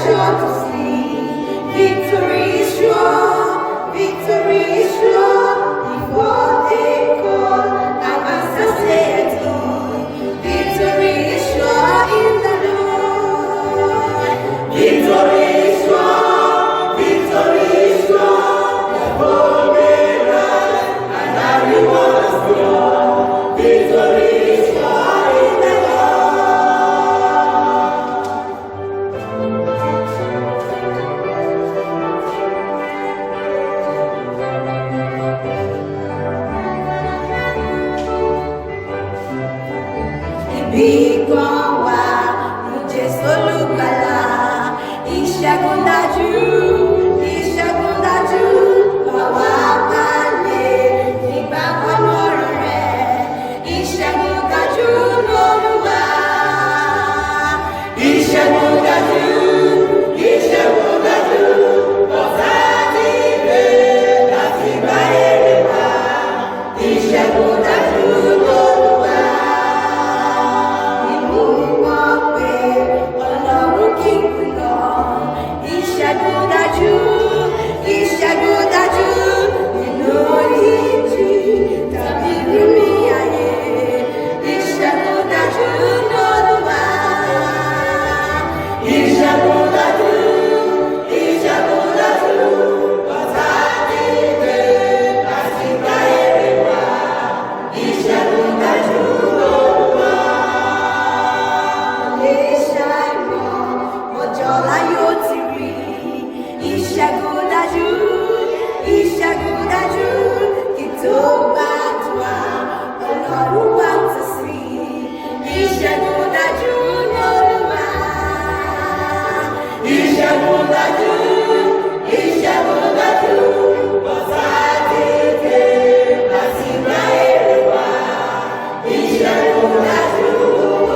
sure to see. Victory is sure. Victory is sure. Before they call, I answer say it Lord. Victory is sure in the Lord. Victory is sure. Victory is sure. Before they rise, and everyone is sure. Victory is sure in the Ibi kan wà ní Jésù Olùgbàlà, ìṣẹ́gun dájú, ìṣẹ́gun dájú, bàbá balẹ̀ nígbà kan lọ́rọ̀ rẹ̀, ìṣẹ́gun dájú lÓlúwa. Ìṣẹ́gun dájú, ìṣẹ́gun dájú, ọ̀tá ti dé láti gba èrè wá, ìṣẹ́gun dájú lÓlúwa. Ìlú mọ̀ pé Ọlọ́run kì í kùnà, ìṣẹ́gun dájú, ìṣẹ́gun dájú, nínú ìjì tàbí rírí ayé, ìṣẹ́gun dájú lÓlúwa. Ìṣẹ́gun dájú, ìṣẹ́gun dájú, ọ̀tá ti dé láti gba èrè wá, ìṣẹ́gun dájú lÓlúwa. Ìṣẹ́gun ọjọ́ ọ̀la yóò ti rí, ìṣẹ́gun dájú, ìṣẹ́gun dájú, kí tó gbàdúrà Ọlọ́run wá ti sí, ìṣẹ́gun dájú lÓlúwa. Ìṣẹ́gun dájú, ìṣẹ́gun dájú, ọ̀tá ti dé láti gba èrè wá, ìṣẹ́gun dájú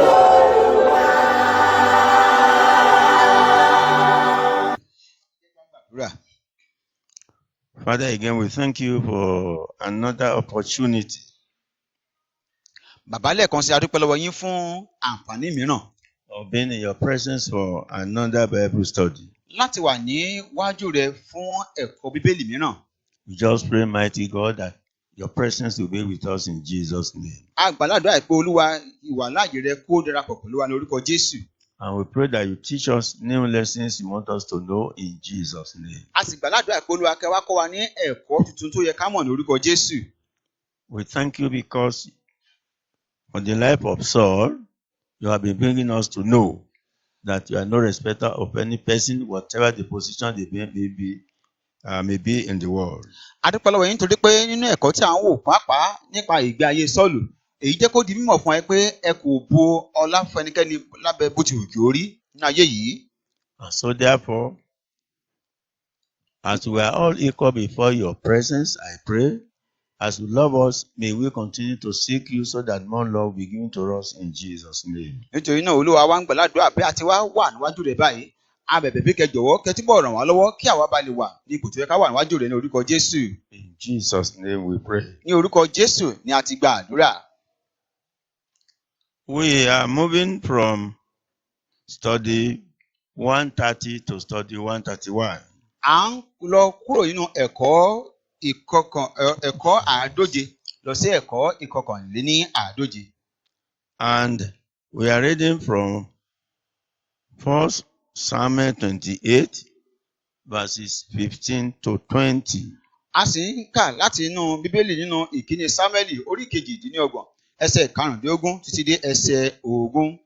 lÓlúwa. Father, again, we thank you for another opportunity Bàbá lẹ́ẹ̀kan sí a dúpẹ́ lọ́wọ́ yín fún àǹfààní mìíràn of being in your presence for another Bible study. láti wà níwájú rẹ fún ẹ̀kọ́ bíbélì mìíràn. We just pray, mighty God, that your presence will be with us in Jesus' name. A gbàládùá pé Olúwa ìwàláàyè rẹ kó darapọ̀ pẹ̀lú wa ní orúkọ Jésù. And we pray that you teach us new lessons you want us to know in Jesus' name. A sì gbàládùá pé Olúwa kẹ́ wá kọ́ wa ní ẹ̀kọ́ tuntun tó yẹ ká mọ̀ ní orúkọ Jésù. We thank you because for the life of Saul, you have been bringing us to know that you are no respecter of any person, whatever the position they may be in the world. A dúpẹ́ lọ́wọ́ yín nítorí pé nínú ẹ̀kọ́ tí à ń wò pàápàá nípa ìgbé ayé Sọ́ọ̀lù, èyí jẹ́ kó di mímọ̀ fún ẹ pé ẹ kò bo ọlá fún ẹnikẹ́ni lábẹ́ bó ti wù kí ó rí nínú ayé yìí. And so therefore, as we are all equal before your presence, I pray, as you love us, may we continue to seek you so that more love will be given to us in Jesus' name. Nítorí náà Olúwa wa ń gbàládùá pé àti wá wà níwájú rẹ báyìí, a bẹ̀bẹ̀ bí kẹ́ jọ̀wọ́ kẹ́ túbọ̀ ràn wá lọ́wọ́ kí àwa bá lè wà ní ipò tó yẹ ká wà níwájú rẹ ní orúkọ Jésù. In Jesus' name we pray. Ní orúkọ Jésù ni a ti gba àdúrà. We are moving from study 130 to study 131. À ń lọ kúrò nínú ẹ̀kọ́ àádóje lọ sí ẹ̀kọ́ ìkọkànléní àádóje. And we are reading from 1 Samuel 28, verses 15 to 20. A sì ń kà láti inú Bíbélì nínú ìkíni Sámúẹ́lì orí kejìdínlọ́gbọ̀n ẹsẹ̀ karùndínlógún títí dé ẹsẹ̀ ogún.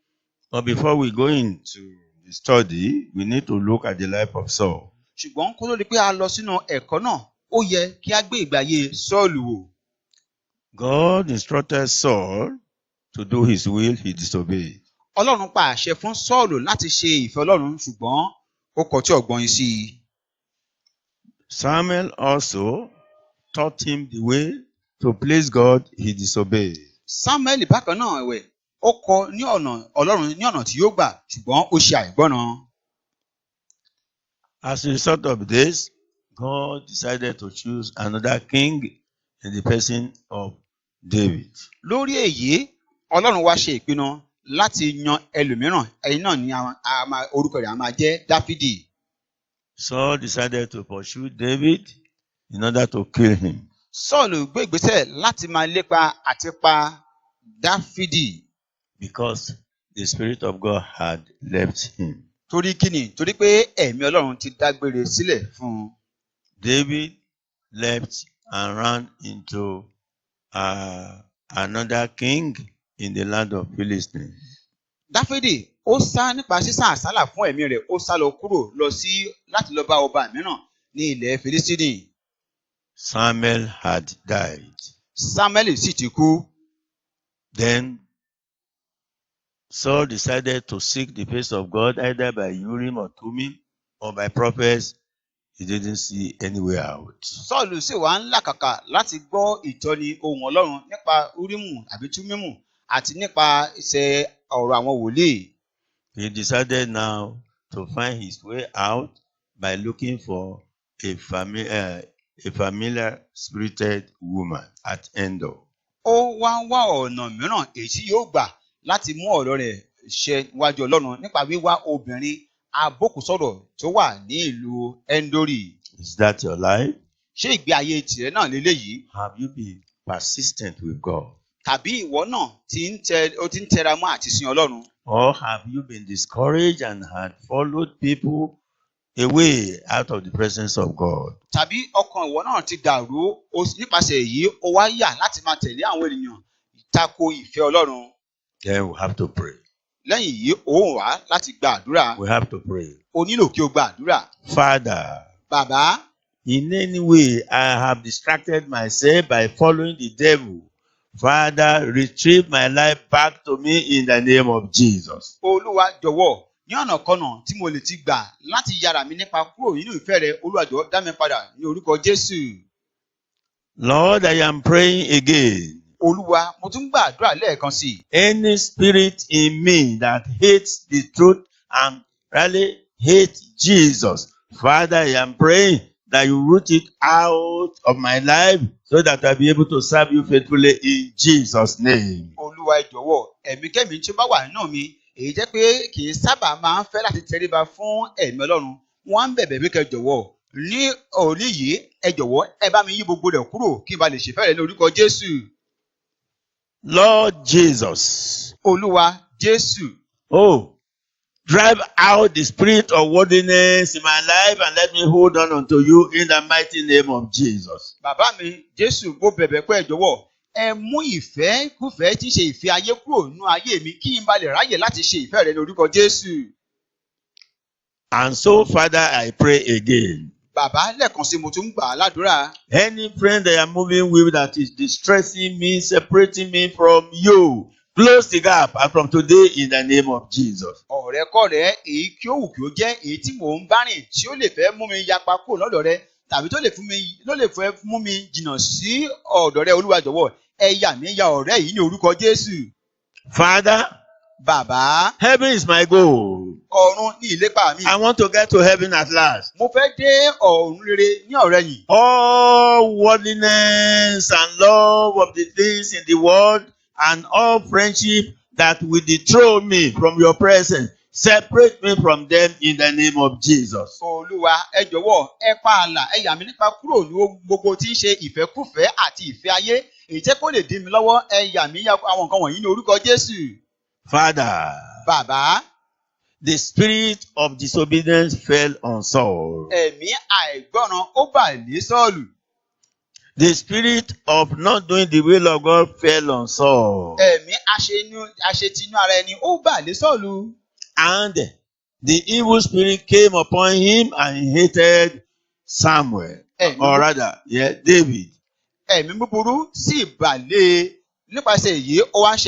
But before we go into the study, we need to look at the life of Saul. Ṣùgbọ́n kó tó di pé a lọ sínú ẹ̀kọ́ náà, ó yẹ kí a gbé ìgbé ayé Sọ́ọ̀lù wò. God instructed Saul to do his will, he disobeyed. Ọlọ́run pa àṣẹ fún Sọ́ọ̀lù láti ṣe ìfẹ́ Ọlọ́run ṣùgbọ́n ó kọtí ọ̀gbọ́n sí i. Samuel also taught him the way to please God, he disobeyed. Sámúẹ́lì bákan náà ẹ̀wẹ̀, ó kọ́ ní ọ̀nà Ọlọ́run ní ọ̀nà tí yóò gbà ṣùgbọ́n ó ṣe àìgbọ́ràn. As a result of this, God decided to choose another king in the person of David. Lórí èyí, Ọlọ́run wá ṣe ìpinnu láti yan ẹlòmíràn ẹni náà ni orúkọ rẹ̀ á máa jẹ́ Dáfídì. Saul decided to pursue David in order to kill him. Sọ́ọ̀lù gbé ìgbésẹ̀ láti máa lépa àti pa Dáfídì. Because the Spirit of God had left him. Torí kíni? Torí pé ẹ̀mí Ọlọ́run ti dágbére sílẹ̀ fún un. David left and ran into another king in the land of Philistine. Dáfídì ó sá nípa sísá àsálà fún ẹ̀mí rẹ̀, ó sá lọ kúrò láti lọ bá ọba mìíràn ní ilẹ̀ Philistine. Samuel had died. Sámúẹ́lì sì ti kú. Then Saul decided to seek the face of God either by Urim or Thummim or by prophets. He didn't see any way out. Sọ́ọ̀lù sì wá ń làkàkà láti gbọ́ ìtọ́ni ohùn Ọlọ́run nípa Úrímù àbí Túmímù àti nípa iṣẹ́ ọ̀rọ̀ àwọn wòlíì. He decided now to find his way out by looking for a familiar spirited woman at Endor. Ó wá ń wá ọ̀nà mìíràn èyí tí yóò gbà láti mú ọ̀rọ̀ rẹ̀ ṣẹ níwájú Ọlọ́run nípa wíwá obìnrin abókùsọ̀rọ̀ tó wà ní ìlú Endori. Is that your life? Ṣé ìgbé ayé tìrẹ náà lélẹ́yìí? Have you been persistent with God? Tàbí ìwọ náà ti ń tẹra mọ́ àti sin Ọlọ́run? Or have you been discouraged and had followed people away out of the presence of God? Tàbí ọkàn ìwọ náà ti dàrú nípasẹ̀ èyí ó wá yà láti máa tẹ̀lé àwọn ènìyàn tako ìfẹ́ Ọlọ́run? Then we have to pray. Lẹ́yìn yìí ó wá láti gba àdúrà. We have to pray. O nílò kí o gba àdúrà. Father, Bàbá, in any way I have distracted myself by following the devil. Father, retrieve my life back to me in the name of Jesus. Olúwa jọ̀wọ́ ní ọ̀nàkọ́nà tí mo lè ti gbà láti yára mi nípa kúrò nínú ìfẹ́ rẹ, Olúwa jọ̀wọ́ dá mi padà ní orúkọ Jésù. Lord, I am praying again. Olúwa, mo tún gba àdúrà lẹ́ẹ̀kan sí i. Any spirit in me that hates the truth and really hates Jesus, Father, I am praying that you root it out of my life so that I'll be able to serve you faithfully in Jesus' name. Olúwa jọ̀wọ́ ẹ̀mí kẹ́mi tí ó bá wà nínú mi èyí jẹ́ pé kì í sábà máa ń fẹ́ láti tẹríba fún ẹ̀mí Ọlọ́run. Wọ́n á ń bẹ̀bẹ̀ bí kẹ́ jọ̀wọ́ ní òní yìí ẹ jọ̀wọ́ ẹ bá mi yí gbogbo rẹ̀ kúrò kí n bá lè ṣèfẹ́ rẹ ní orúkọ Jésù. Lord Jesus. Olúwa Jésù. Oh, drive out the spirit of worldliness in my life and let me hold on unto you in the mighty name of Jesus. Bàbá mi Jésù, mo bẹ̀bẹ̀ pé ẹ jọ̀wọ́ ẹ mú ìfẹ́ kúfẹ́ tí ṣe ìfẹ́ ayé kúrò nínú ayé mi kí n bá lè ráyè láti ṣe ìfẹ́ rẹ ní orúkọ Jésù. And so, Father, I pray again. Bàbá, lẹ́ẹ̀kan sí mo tún gbà á ládùúrà. Any friend that I am moving with that is distressing me, separating me from you, close the gap and from today in the name of Jesus. Ọ̀rẹ́kọ̀rẹ́ èyí kí ó wù kí ó jẹ́ èyí tí mò ń bá rìn tí ó lè fẹ́ mú mi yapa kúrò lọ́dọ̀ rẹ tàbí tó lè fẹ́ mú mi jìnnà sí ọ̀dọ̀ rẹ, Olúwa jọ̀wọ́ ẹ yà mí ya ọ̀rẹ́ yìí ní orúkọ Jésù. Father, Bàbá, heaven is my goal. Ọ̀run ní ìlépa mi. I want to get to heaven at last. Mo fẹ́ dé ọ̀run rere ní ọ̀rẹ̀yìn. All worldliness and love of the things in the world and all friendship that will dethrone me from your presence, separate me from them in the name of Jesus. Olúwa, ẹ jọ̀wọ́ ẹ pa ààlà ẹ yà mí nípa kúrò ní gbogbo tí ń ṣe ìfẹ́kúfẹ̀ẹ́ àti ìfẹ́ ayé èyí jẹ́ kó lè dí mi lọ́wọ́ ẹ yà mí ya àwọn nǹkan wọ̀nyí ní orúkọ Jésù. Father, Bàbá, the spirit of disobedience fell on Saul. ẹ̀mí àìgbọràn ó bà lé Sọ́ọ̀lù. The spirit of not doing the will of God fell on Saul. Ẹ̀mí àṣetinú ara ẹni ó bà lé Sọ́ọ̀lù. And the evil spirit came upon him and he hated Samuel. Or rather, David. Ẹ̀mí búburú sì bà lé nípasẹ̀ èyí ó wá ń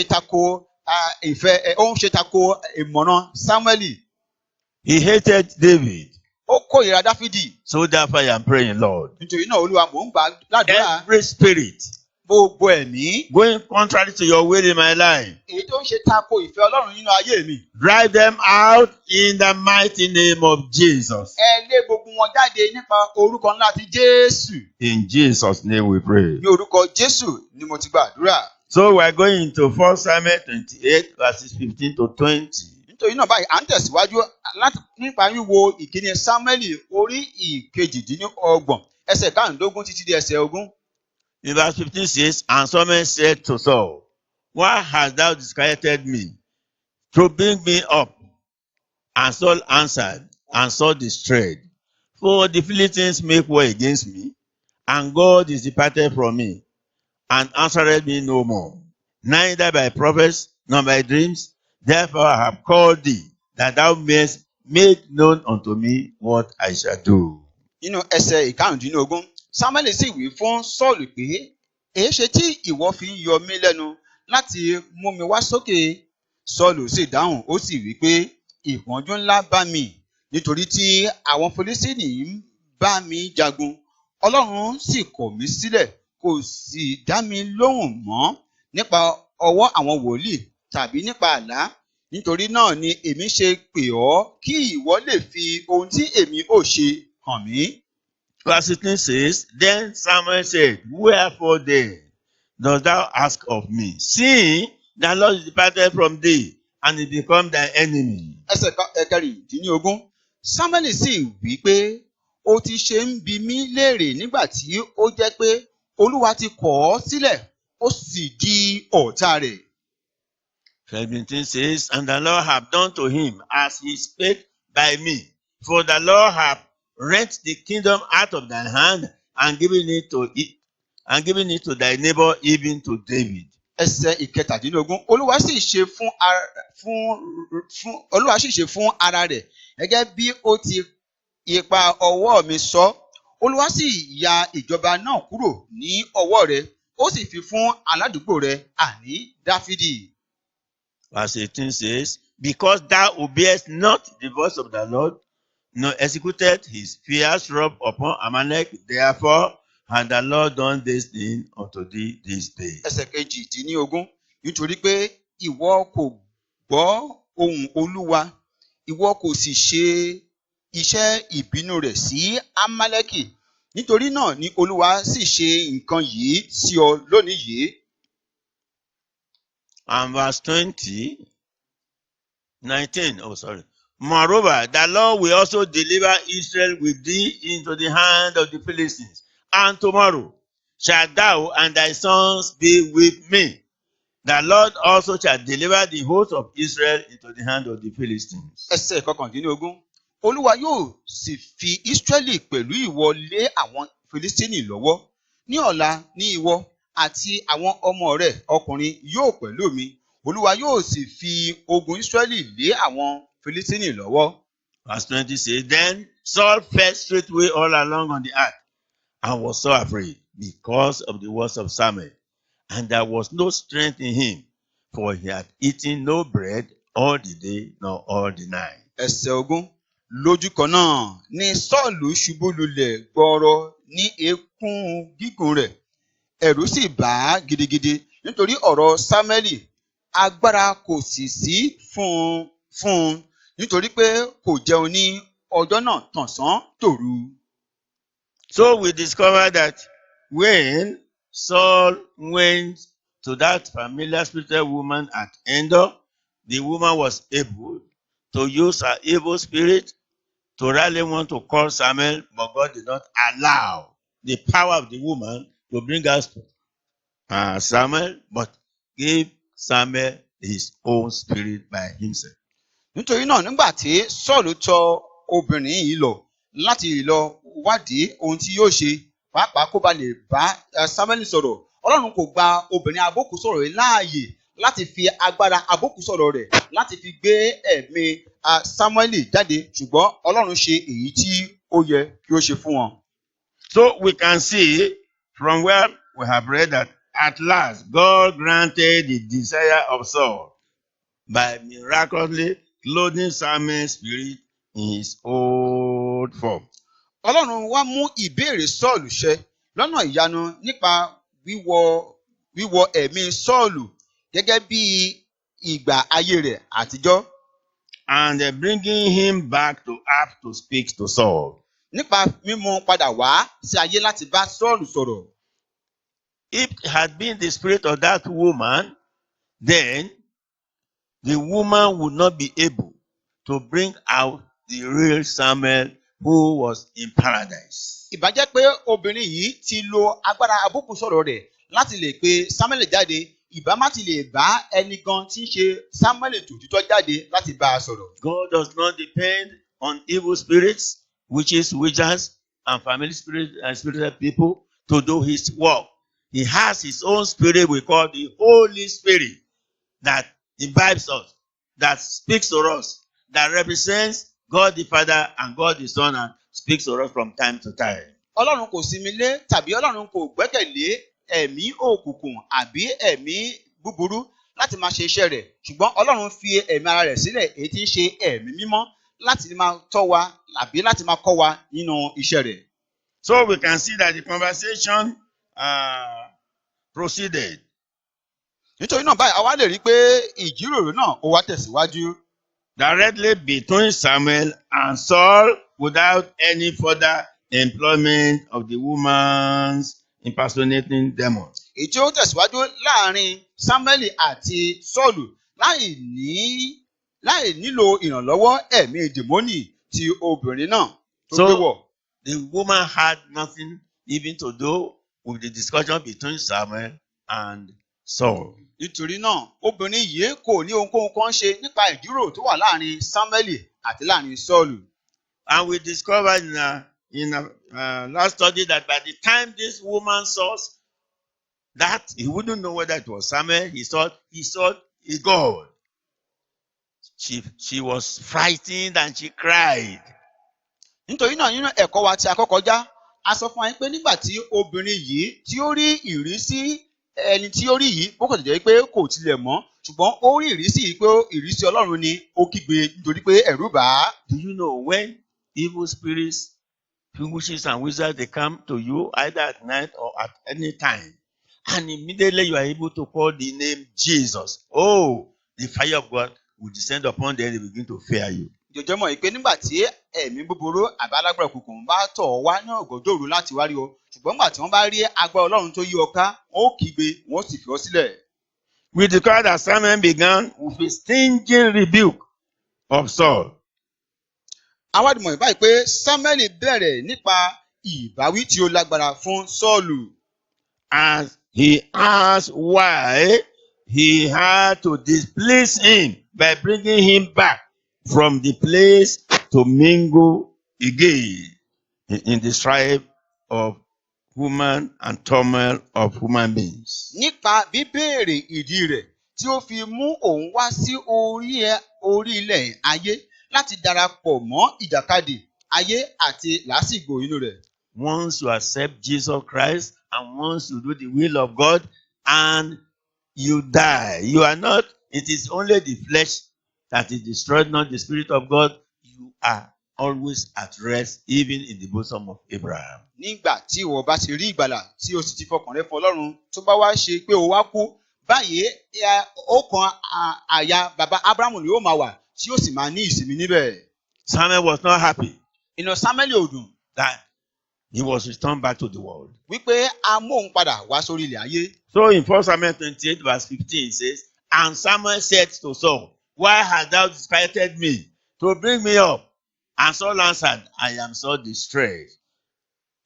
ṣe tako ìmọ̀ràn Sámúẹ́lì. He hated David. Ó kórìíra Dáfídì. So therefore I am praying, Lord. Nítorí náà Olúwa mò ń gbà ládùúrà. Every spirit Gbogbo ẹ̀mí. going contrary to your will in my life, Èyí tó ń ṣe tako ìfẹ́ Ọlọ́run nínú ayé mi. drive them out in the mighty name of Jesus. Ẹ lé gbogbo wọn jáde nípa orúkọ ńlá ti Jésù. In Jesus' name we pray. Ní orúkọ Jésù ni mo ti gbàdúrà. So we are going into 1 Samuel 28, verses 15 to 20. Nítorí náà báyìí à ń tẹ̀síwájú nípa wíwo ìkíni Sámúẹ́lì orí ìkejìdínlọ́gbọ̀n ẹsẹ̀ karùndínlógún títí di ẹsẹ̀ ogún. In verse 15 says, And Samuel said to Saul, Why hast thou disquieted me to bring me up? And Saul answered and saw the thread. For the Philistines make war against me, and God is departed from me, and answered me no more, neither by prophets nor by dreams. Therefore I have called thee, that thou mayest make known unto me what I shall do. Nínú ẹsẹ̀ ìkarùndínlógún Sámúẹ́lì sì wí fún Sọ́ọ̀lù pé èéṣe tí ìwọ fi ń yọ mí lẹ́nu láti mú mi wá sókè? Sọ́ọ̀lù sì dáhùn ó sì wí pé ìpọ́njú ńlá bá mi nítorí tí àwọn Fílístínì ń bá mi jagun. Ọlọ́run sì kọ̀ mí sílẹ̀ kò sì dá mi lóhùn mọ́ nípa ọwọ́ àwọn wòlíì tàbí nípa àlá. Nítorí náà ni èmi ṣe pè ọ́ kí ìwọ lè fi ohun tí èmi ò ṣe hàn mí. Verse 16 says, Then Samuel said, Wherefore then dost thou ask of me? Seeing the Lord is departed from thee, and he become thy enemy. Ẹsẹ̀ kẹrìndínlógún Sámúẹ́lì sì wí pé ó ti ṣe ń bi mí léèrè nígbà tí ó jẹ́ pé Olúwa ti kọ̀ ọ́ sílẹ̀ ó sì di ọ̀tá rẹ̀. 17 says, And the Lord hath done to him as he spake by me. For the Lord hath rent the kingdom out of thine hand, and given it to thy neighbor, even to David. Ẹsẹ̀ ìkẹtàdínlógún Olúwa sì ṣe fún ara rẹ̀ gẹ́gẹ́ bí ó ti ipa ọwọ́ mi sọ. Olúwa sì ya ìjọba náà kúrò ní ọwọ́ rẹ̀ ó sì fi fún aládùúgbò rẹ̀ àní Dáfídì. Verse 18 says, Because thou obeyest not the voice of the Lord, nor executed his fierce wrath upon Amalek, therefore hath the Lord done this thing unto thee this day. Ẹsẹ̀ kejìdínlógún nítorí pé ìwọ kò gbọ́ ohùn Olúwa, ìwọ kò sì ṣe iṣẹ́ ìbínú rẹ̀ sí Amaleki. Nítorí náà ni Olúwa sì ṣe nǹkan yìí sí ọ lónìí yìí. And verse 19. Moreover, the Lord will also deliver Israel with thee into the hand of the Philistines. And tomorrow shalt thou and thy sons be with me. The Lord also shall deliver the host of Israel into the hand of the Philistines. Ẹsẹ̀ kọkàndínlógún Olúwa yóò sì fi Ísírẹ́lì pẹ̀lú ìwọ lé àwọn Fílístínì lọ́wọ́. Ní ọ̀la ní ìwọ àti àwọn ọmọ rẹ̀ ọkùnrin yóò pẹ̀lú mi. Olúwa yóò sì fi ogun Ísírẹ́lì lé àwọn Fílístínì lọ́wọ́. Verse 20 says, Then Saul fell straightway all along on the earth, and was so afraid because of the words of Samuel. And there was no strength in him, for he had eaten no bread all the day nor all the night. Ẹsẹ̀ ogún lójú kan náà ni Sọ́ọ̀lù ṣubú lulẹ̀ gbọọrọ ní eékún gígùn rẹ̀. Ẹ̀rù sì bà á gidigidi nítorí ọ̀rọ̀ Sámúẹ́lì. Agbára kò sì sí fún un nítorí pé kò jẹun ní ọjọ́ náà tọ̀sán tòru. So we discover that when Saul went to that familiar spiritual woman at Endor, the woman was able to use her evil spirit to rally one to call Samuel, but God did not allow the power of the woman to bring us to Samuel, but gave Samuel his own spirit by himself. Nítorí náà nígbà tí Sọ́ọ̀lù tọ̀ obìnrin yìí lọ láti lọ wádìí ohun tí yóò ṣe pàápàá kó ba lè bá Sámúẹ́lì sọ̀rọ̀, Ọlọ́run kò gba obìnrin abókùsọ̀rọ̀ rẹ̀ láàyè láti fi agbára abókùsọ̀rọ̀ rẹ̀ láti fi gbé ẹ̀mí Sámúẹ́lì jáde, ṣùgbọ́n Ọlọ́run ṣe èyí tí ó yẹ kí ó ṣe fún wọn. So we can see from where we have read that at last God granted the desire of Saul by miraculously clothing Samuel's spirit in his old form. Ọlọ́run wá mú ìbéèrè Sọ́ọ̀lù ṣẹ lọ́nà ìyanu nípa wíwọ ẹ̀mí Sọ́ọ̀lù gẹ́gẹ́ bí ìgbà ayé rẹ̀ àtijọ́. And bringing him back to have to speak to Saul. Nípa mímú padà wá sí ayé láti bá Sọ́ọ̀lù sọ̀rọ̀. if it had been the spirit of that woman, then the woman would not be able to bring out the real Samuel who was in paradise. Ìbá jẹ́ pé obìnrin yìí ti lo agbára abúkù sọ̀rọ̀ rẹ̀ láti lè pe Samuel jáde, ìbá má ti lè bá ẹni gan tí ń ṣe Samuel tòtítọ́ jáde láti bá a sọ̀rọ̀. God does not depend on evil spirits, witches, wizards, and family spirits and spiritual people to do his work. He has his own spirit we call the Holy Spirit that imbibes us, that speaks to us, that represents God the Father and God the Son and speaks to us from time to time. Ọlọ́run kò sinmi lé tàbí Ọlọ́run kò gbẹ́kẹ̀lé ẹ̀mí òkùnkùn àbí ẹ̀mí búburú láti máa ṣe iṣẹ́ rẹ̀, ṣùgbọ́n Ọlọ́run fi ẹ̀mí ara rẹ̀ sílẹ̀ èyí tí ń ṣe ẹ̀mí mímọ́ láti máa tọ́ wa àbí láti máa kọ́ wa nínú iṣẹ́ rẹ̀. So we can see that the conversation proceeded. Nítorí náà báyìí àwa lè rí i pé ìjíròrò náà ó wá tẹ̀síwájú. Directly between Samuel and Saul without any further employment of the woman's impersonating demon. Èyí tí ó tẹ̀síwájú láàrin Sámúẹ́lì àti Sọ́ọ̀lù láì nílò ìrànlọ́wọ́ ẹ̀mí dèmónì ti obìnrin náà tó gbé wọ̀. The woman had nothing even to do with the discussion between Samuel and Saul. Nítorí náà obìnrin yìí kò ní ohunkóhun kan ṣe nípa ìjíròrò tó wà láàrin Sámúẹ́lì àti láàrin Sọ́ọ̀lù. And we discovered in a last study that by the time this woman saw that, he wouldn't know whether it was Samuel. He saw a God. She was frightened and she cried. Nítorí náà nínú ẹ̀kọ́ wa tí a kọ́kọ́ já, a sọ fún wa pé nígbà tí obìnrin yìí tí ó rí ìrísí ẹni tí ó rí yìí ó kò tẹ̀jẹ́ pé kò tilẹ̀ mọ̀, ṣùgbọ́n ó rí ìrísí yìí pé ìrísí Ọlọ́run ni, ó kígbe nítorí pé ẹ̀rù bà á. Do you know when evil spirits, witches and wizards, they come to you either at night or at any time, and immediately you are able to call the name Jesus? Oh, the fire of God will descend upon them, they begin to fear you. Jọjọ́ mọ̀ pé nígbà tí ẹ̀mí búburú àbí alágbára òkùnkùn bá tọ̀ ọ́ wá ní ọ̀gànjọ́ òru láti wá rí ọ, ṣùgbọ́n nígbà tí wọ́n bá rí agbára Ọlọ́run tó yí ọ ká, wọ́n ó kígbe, wọ́n ó sì fi ọ́ sílẹ̀. We declare that Samuel began with a stinging rebuke of Saul. Àwa mọ̀ báyìí pé Sámúẹ́lì bẹ̀rẹ̀ nípa ìbáwí tí ó lágbára fún Sọ́ọ̀lù. As he asked why he had to displease him by bringing him back from the place to mingle again in the strife of human and turmoil of human beings. Nípa bíbéèrè ìdí rẹ̀ tí ó fi mú òun wá sí orí ilẹ̀ ayé láti darapọ̀ mọ́ ìjàkadì ayé àti làásìgbò inú rẹ̀. Once you accept Jesus Christ and once you do the will of God and you die, you are not, it is only the flesh that is destroyed, not the Spirit of God. You are always at rest, even in the bosom of Abraham. Nígbà tí ìwọ bá ti rí ìgbàlà tí o sì ti fọkàn rẹ fún Ọlọ́run tó bá wá ṣe pé o wá kú, báyìí ọkàn àyà bàbá Abrahamu ni ó máa wà tí ó sì máa ní ìsinmi níbẹ̀. Samuel was not happy Inú Sámúẹ́lì ò dùn that he was returned back to the world. wípé a mú òun padà wá sórí ilẹ̀ ayé. So in 1 Samuel 28 verse 15 it says, and Samuel said to Saul, why hast thou disquieted me to bring me up? And Saul answered, I am so distressed.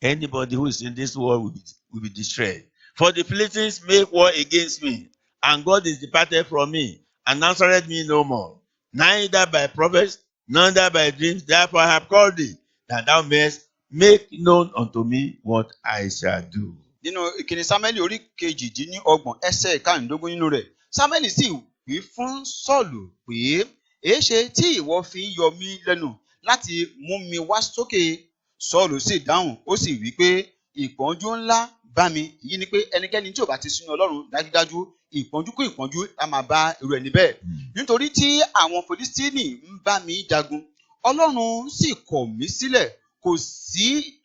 Anybody who is in this world will be distressed. For the Philistines make war against me, and God is departed from me, and answered me no more. Neither by prophets, neither by dreams, therefore I have called thee, that thou mayest make known unto me what I shall do. Nínú ìkíni Sámúẹ́lì orí kejìdínlọ́gbọ̀n ẹsẹ̀ ìkarùndínlógún nínú rẹ̀, Sámúẹ́lì sì wí fún Sọ́ọ̀lù pé èéṣe tí ìwọ fi ń yọ mí lẹ́nu láti mú mi wá sókè? Sọ́ọ̀lù sì dáhùn, ó sì wí pé ìpọ́njú ńlá bá mi. Èyí ni pé ẹnikẹ́ni tí ò bá ti súnmọ́ Ọlọ́run dájúdájú ìpọ́njú kú ìpọ́njú á máa bá irú ẹni bẹ́ẹ̀. Nítorí tí àwọn Fílístínì ń bá mi jagun, Ọlọ́run sì kọ̀ mí sílẹ̀,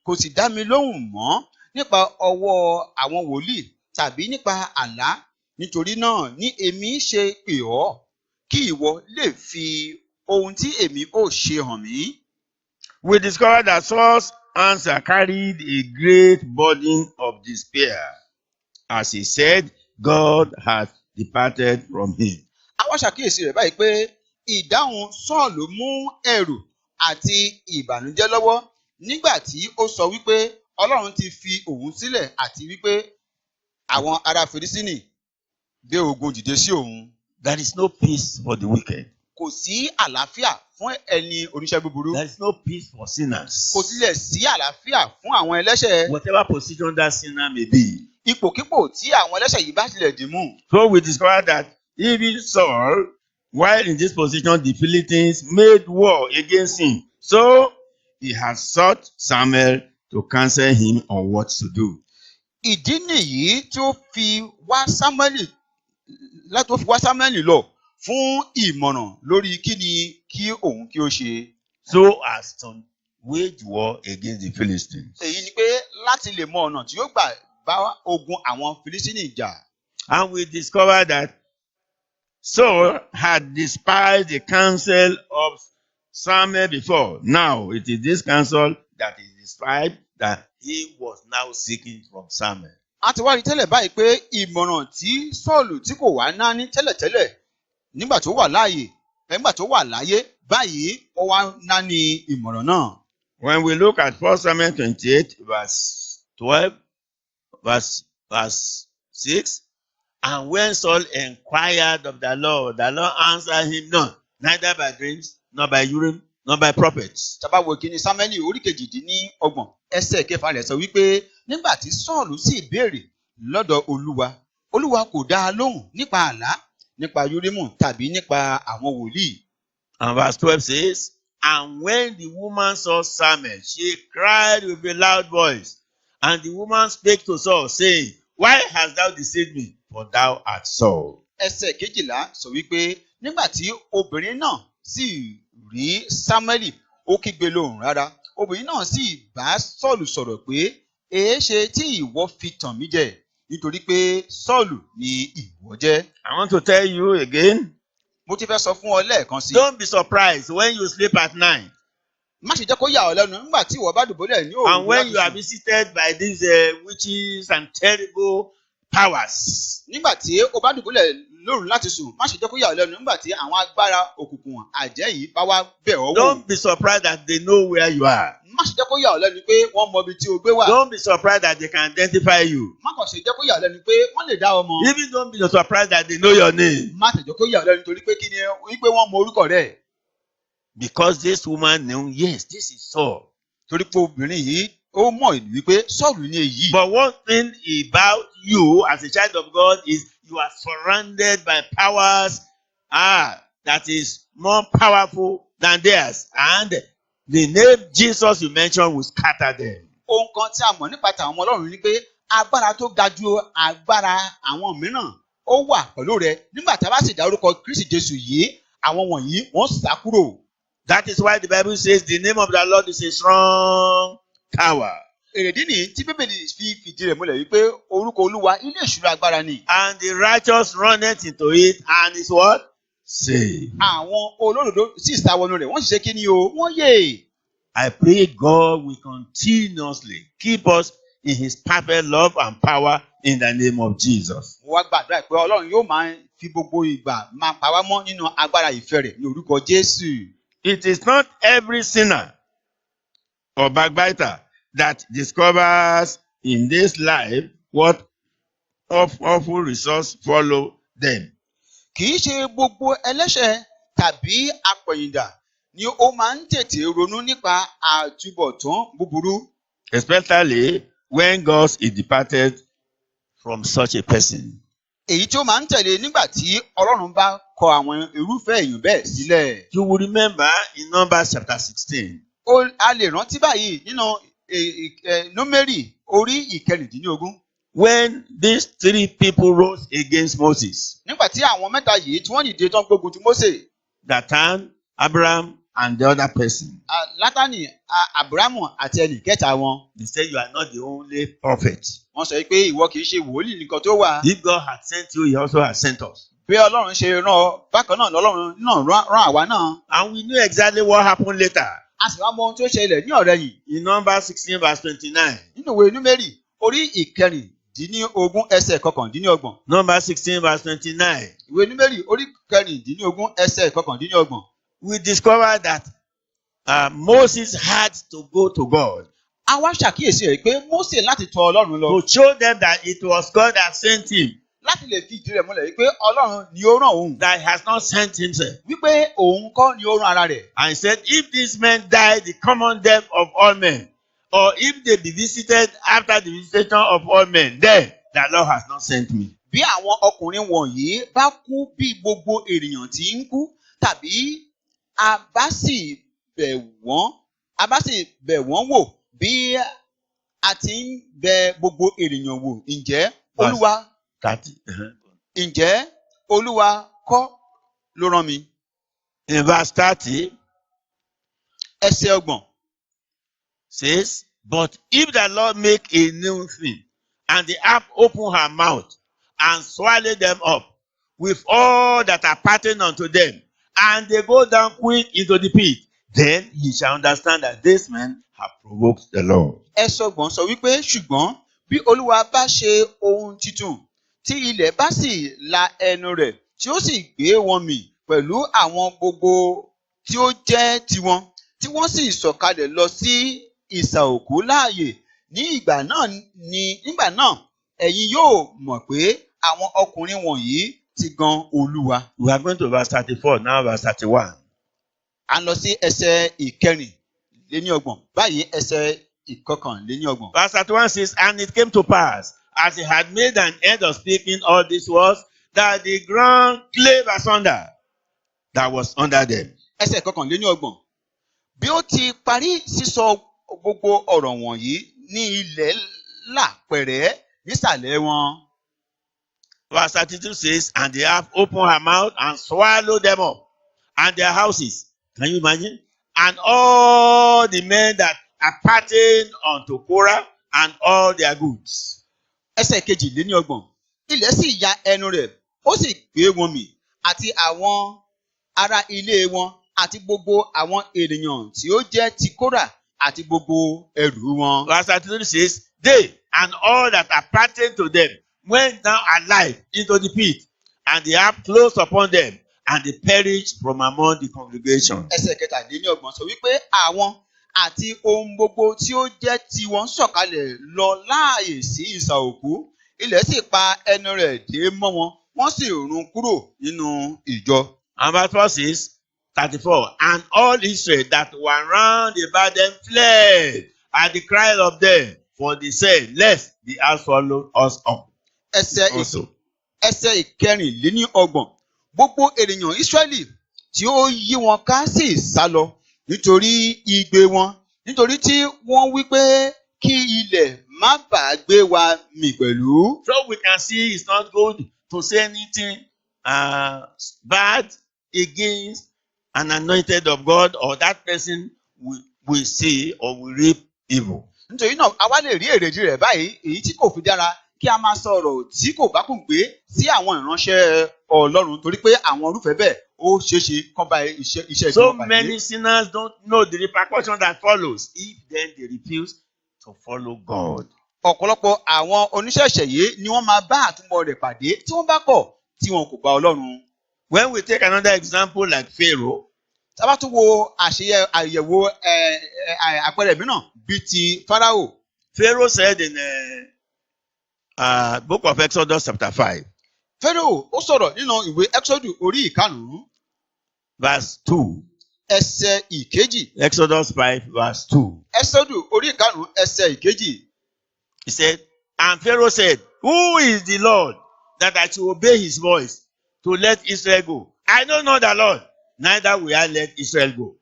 kò sì dá mi lóhùn mọ́ nípa ọwọ́ àwọn wòlíì tàbí nípa àlá. Nítorí náà ni èmi ṣe pè ọ́ kí ìwọ lè fi ohun tí èmi ó ṣe hàn mí. We discovered that Saul's answer carried a great burden of despair. as he said, God has departed from him. Àwọn ṣàkíyèsí rẹ̀ báyìí pé ìdáhùn Sọ́ọ̀lù mú ẹ̀rù àti ìbànújẹ́ lọ́wọ́ nígbà tí ó sọ wípé Ọlọ́run ti fi òun sílẹ̀ àti wípé àwọn ará Fílístínì gbé ogun dìde sí òun. There is no peace for the wicked. Kò sí àlàáfíà fún ẹni oníṣẹ́ búburú. There is no peace for sinners. Kò sílẹ̀ sí àlàáfíà fún àwọn ẹlẹ́ṣẹ̀. Whatever position that sinner may be. Ipòkípò tí àwọn ẹlẹ́ṣẹ̀ yìí bá tilẹ̀ dì mú. So we discover that even Saul, while in this position, the Philistines made war against him. So he has sought Samuel to counsel him on what to do. Ìdí nìyí tó fi wá Sámúẹ́lì lọ fún ìmọ̀ràn lórí kí ni kí òun kí ó ṣe. So as to wage war against the Philistines. Èyí ni pé láti lè mọ ọ̀nà tí yóò gbà bá ogun àwọn Fílístínì jà. And we discover that Saul had despised the counsel of Samuel before. Now it is this counsel that is described that he was now seeking from Samuel. A ti wá rí tẹ́lẹ̀ báyìí pé ìmọ̀ràn tí Sọ́ọ̀lù tí kò wá náání tẹ́lẹ̀tẹ́lẹ̀ nígbà tó wà láyé báyìí ó wá náání ìmọ̀ràn náà. When we look at 1 Samuel 28 verse 12, verse 6, and when Saul inquired of the Lord answered him not, neither by dreams, nor by Urim, nor by prophets. Tá bá wo kíní Sámúẹ́lì orí kejìdínlọ́gbọ̀n ẹsẹ̀ kẹfà rẹ̀ sọ wípé nígbà tí Sọ́ọ̀lù sì béèrè lọ́dọ̀ Olúwa kò dá a lóhùn nípa àlá, nípa Úrímù tàbí nípa àwọn wòlíì. And verse 12 says, and when the woman saw Samuel, she cried with a loud voice. And the woman spake to Saul, saying, why hast thou deceived me? For thou art Saul. Ẹsẹ̀ kejìlá sọ wípé nígbà tí obìnrin náà sì rí Sámúẹ́lì, ó kígbe lóhùn rárá. Obìnrin náà sì bá Sọ́ọ̀lù sọ̀rọ̀ pé èéṣe tí ìwọ fi tàn mí jẹ, nítorí pé Sọ́ọ̀lù ni ìwọ jẹ́. I want to tell you again. Mo ti fẹ́ sọ fún ọ lẹ́ẹ̀kan sí. Don't be surprised when you sleep at night. Má ṣe jẹ́ kó yà ọ́ lẹ́nu nígbà tí ìwọ bá dùbúlẹ̀ ní òru. And when you are visited by these witches and terrible powers. Nígbà tí o bá dùbúlẹ̀ lóru láti sùn, má ṣe jẹ́ kó yà ọ́ lẹ́nu nígbà tí àwọn agbára òkùnkùn àjẹ́ yìí bá wá bẹ̀ ọ́ wò. Don't be surprised that they know where you are. Má ṣe jẹ́ kó yà ọ́ lẹ́nu pé wọ́n mọ ibi tí o gbé wà. Don't be surprised that they can identify you. Má kàn ṣe jẹ́ kó yà ọ́ lẹ́nu pé wọ́n lè dá ọ mọ̀. Even don't be surprised that they know your name. Má ṣe jẹ́ kó yà ọ́ lẹ́nu torí pé kí ni wípé wọ́n mọ orúkọ rẹ̀. Because this woman knew, yes, this is Saul. Torí pé obìnrin yìí ó mọ̀ wípé Sọ́ọ̀lù ni èyí. But one thing about you as a child of God is you are surrounded by powers that is more powerful than theirs. And the name Jesus you mentioned will scatter them. Ohun kan tí a mọ̀ nípa tàwọn ọmọ Ọlọ́run ni pé agbára tó ga ju agbára àwọn mìíràn ó wà pẹ̀lú rẹ. Nígbà tí a bá sì dá orúkọ Kristi Jésù yìí, àwọn wọ̀nyí wọ́n sá kúrò. That is why the Bible says the name of the Lord is a strong tower. Èrèdí nìyí tí Bíbélì fi fìdí rẹ̀ múlẹ̀ wípé orúkọ Olúwa ilé ìṣúra agbára ni. And the righteous runneth into it and is what? Saved. Àwọn olódodo sì sá wọnú rẹ̀, wọ́n sì ṣe kí ni o? Wọ́n yè. I pray God will continuously keep us in his perfect love and power in the name of Jesus. Mo wá gbàdúrà pé Ọlọ́run yóò máa fi gbogbo ìgbà máa pa wá mọ́ nínú agbára ìfẹ́ rẹ̀ ní orúkọ Jésù. It is not every sinner or backbiter that discovers in this life what awful results follow them. Kì í ṣe gbogbo ẹlẹ́ṣẹ̀ tàbí apẹ̀yìndà ni ó máa ń tètè ronú nípa àtúbọ̀tán búburú. Especially when God is departed from such a person. Èyí tí ó máa ń tẹ̀lé nígbà tí Ọlọ́run bá kọ àwọn irúfẹ́ èèyàn bẹ́ẹ̀ sílẹ̀. You will remember in Numbers chapter 16. A lè rántí báyìí nínú Númérì orí ìkẹrìndínlógún. When these three people rose against Moses. Nígbà tí àwọn mẹ́ta yìí tí wọ́n dìde tán gbógun ti Mósè. Dathan, Abraham, and the other person. Látánì, Abrahamu àti ẹnì kẹta wọn. They said you are not the only prophet. Wọ́n sọ pé ìwọ kì í ṣe wòlíì nìkan tó wà. If God had sent you, he also has sent us. Bí Ọlọ́run ṣe rán ọ, bákan náà lọ́lọ́run náà rán àwa náà. And we knew exactly what happened later. A sì wá mọ ohun tó ṣẹlẹ̀ ní ọ̀rẹ́ yìí. In Numbers 16 verse 29. Nínú ìwé Númérì orí kẹrìndínlógún ẹsẹ̀ kọkàndínlọ́gbọ̀n. Number 16 verse 29. Ìwé Númérì orí kẹrìndínlógún ẹsẹ̀ kọkàndínlọ́gbọ̀n. We discover that Moses had to go to God A wá ṣàkíyèsí rẹ̀ pé Mósè láti tọ̀ Ọlọ́run lọ to show them that it was God that sent him, láti lè fi ìdí rẹ̀ múlẹ̀ wípé Ọlọ́run ni ó rán òun, that he has not sent himself. wípé òun kọ́ ni ó rán ara rẹ̀. And he said, if these men die the common death of all men, or if they be visited after the visitation of all men, then the Lord has not sent me. Bí àwọn ọkùnrin wọ̀nyí bá kú bí gbogbo ènìyàn tí ń kú, tàbí a bá sì bẹ̀ wọ́n wò bí a ti ń bẹ gbogbo ènìyàn wò, ǹjẹ́ Olúwa 30. ǹjẹ́ Olúwa kọ́ ló rán mi? In verse 30, Ẹsẹ̀ ọgbọ̀n. says, but if the Lord make a new thing, and the earth open her mouth, and swallow them up, with all that appertain unto them, and they go down quick into the pit, then ye shall understand that these men have provoked the Lord. Ẹsẹ̀ ọgbọ̀n sọ wípé ṣùgbọ́n bí Olúwa bá ṣe ohun titun, tí ilẹ̀ bá sì la ẹnu rẹ̀, tí ó sì gbé wọn mì pẹ̀lú àwọn gbogbo tí ó jẹ́ tiwọn, tí wọ́n sì sọ̀kalẹ̀ lọ sí ìsà òkú láàyè, nígbà náà ẹ̀yin yóò mọ̀ pé àwọn ọkùnrin wọ̀nyí ti gan Olúwa. We are going to verse 34, now verse 31. À ń lọ sí ẹsẹ̀ ìkẹrìnléníọgbọ̀n, báyìí ẹsẹ̀ ìkọkànléníọgbọ̀n. Verse 31 says, and it came to pass, as he had made an end of speaking all these words, that the ground clave asunder that was under them. Ẹsẹ̀ ìkọkànléníọgbọ̀n. Bí ó ti parí sísọ gbogbo ọ̀rọ̀ wọ̀nyí, ní ilẹ̀ là pẹ̀rẹ́ nísàlẹ̀ wọn. Verse 32 says, and the earth opened her mouth and swallowed them up, and their houses. Can you imagine? And all the men that appertained unto Korah, and all their goods. Ẹsẹ̀ kejìléníọgbọ̀n. Ilẹ̀ sì ya ẹnu rẹ̀, ó sì gbé wọn mì, àti àwọn ará ilé wọn, àti gbogbo àwọn ènìyàn tí ó jẹ́ ti Kórà, àti gbogbo ẹrù wọn. Verse 33 says, they and all that appertained to them went down alive into the pit, and the earth closed upon them, and they perished from among the congregation. Ẹsẹ̀ kẹtàléníọgbọ̀n sọ wípé àwọn àti ohun gbogbo tí ó jẹ́ tiwọn sọ̀kalẹ̀ lọ láàyè sí ìsà òkú, ilẹ̀ sì pa ẹnu rẹ̀ dé mọ́ wọn, wọ́n sì run kúrò nínú ìjọ. And verse 4 says, 34, and all Israel that were round about them fled at the cry of them, for they said, lest the earth swallow us up. Also. Ẹsẹ̀ ìkẹrìnléníọgbọ̀n. Gbogbo ènìyàn Ísírẹ́lì tí ó yí wọn ká sì sá lọ nítorí igbe wọn, nítorí tí wọ́n wí pé kí ilẹ̀ má bàa gbé wa mì pẹ̀lú. So we can see it's not good to say anything bad against an anointed of God, or that person will say or will reap evil. Nítorí náà, a wá lè rí èrèdí rẹ̀ báyìí, èyí tí kò fi dára kí a máa sọ̀rọ̀ tí kò bá kùn gbé sí àwọn ìránṣẹ́ Ọlọ́run, torí pé àwọn irúfẹ́ bẹ́ẹ̀ ó ṣeéṣe kán bá iṣẹ́ ìṣẹ́ So ìjọba many sinners don't know the repercussion that follows if then they refuse to follow God. Ọ̀pọ̀lọpọ̀ àwọn oníṣẹ̀ṣẹ̀ yìí ni wọ́n máa bá àtúnbọ̀ rẹ̀ pàdé tí wọ́n bá kọ̀ tí wọn kò bá Ọlọ́run. When we take another example like Pharaoh, Tá bá tún wo àyẹ̀wò àpẹẹrẹ mìíràn bíi ti Fáráò. Pharaoh said in book of Exodus chapter 5, Fáráò ó sọ̀rọ̀ nínú ìwé Exodus orí ìkarùn-ún verse 2. ẹsẹ̀ ìkejì. Exodus 5 verse 2. Exodus orí ìkarùn-ún ẹsẹ̀ ìkejì. He said, and Pharaoh said, who is the Lord that I should obey his voice to let Israel go? I don't know the Lord, neither will I let Israel go.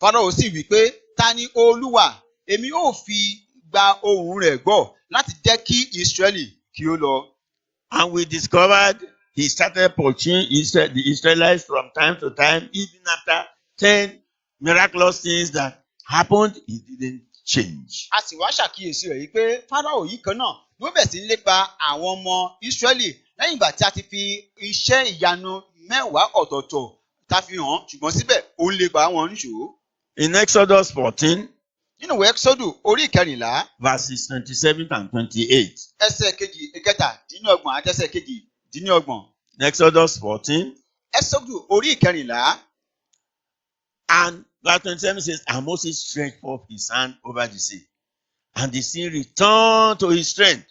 Fáráò sì wí pé, ta ni Olúwa? Èmi ò fi gba ohùn rẹ̀ gbọ́ láti jẹ́ kí Ísírẹ́lì kí ó lọ. And we discovered he started pursuing the Israelites from time to time, even after 10 miraculous things that happened, he didn't change. A sì wá ṣàkíyèsí rẹ̀ yìí pé Fáráò yìí kan náà ló bẹ̀ sí lépa àwọn ọmọ Ísírẹ́lì lẹ́yìn ìgbà tí a ti fi iṣẹ́ ìyanu 10 ọ̀tọ̀ọ̀tọ̀ ta fi hàn, ṣùgbọ́n síbẹ̀ ó ń lépa wọn níṣòro. In Exodus 14, nínú ìwé Ẹ́kísódù orí ìkẹrìnlá verses 27 and 28. ẹsẹ̀ ìkẹtàdínlọ́gbọ̀n àti ẹsẹ̀ kejìdínlọ́gbọ̀n. Exodus 14 Ẹ́kísódù orí ìkẹrìnlá. and verse 27 says, and Moses stretched forth his hand over the sea, and the sea returned to his strength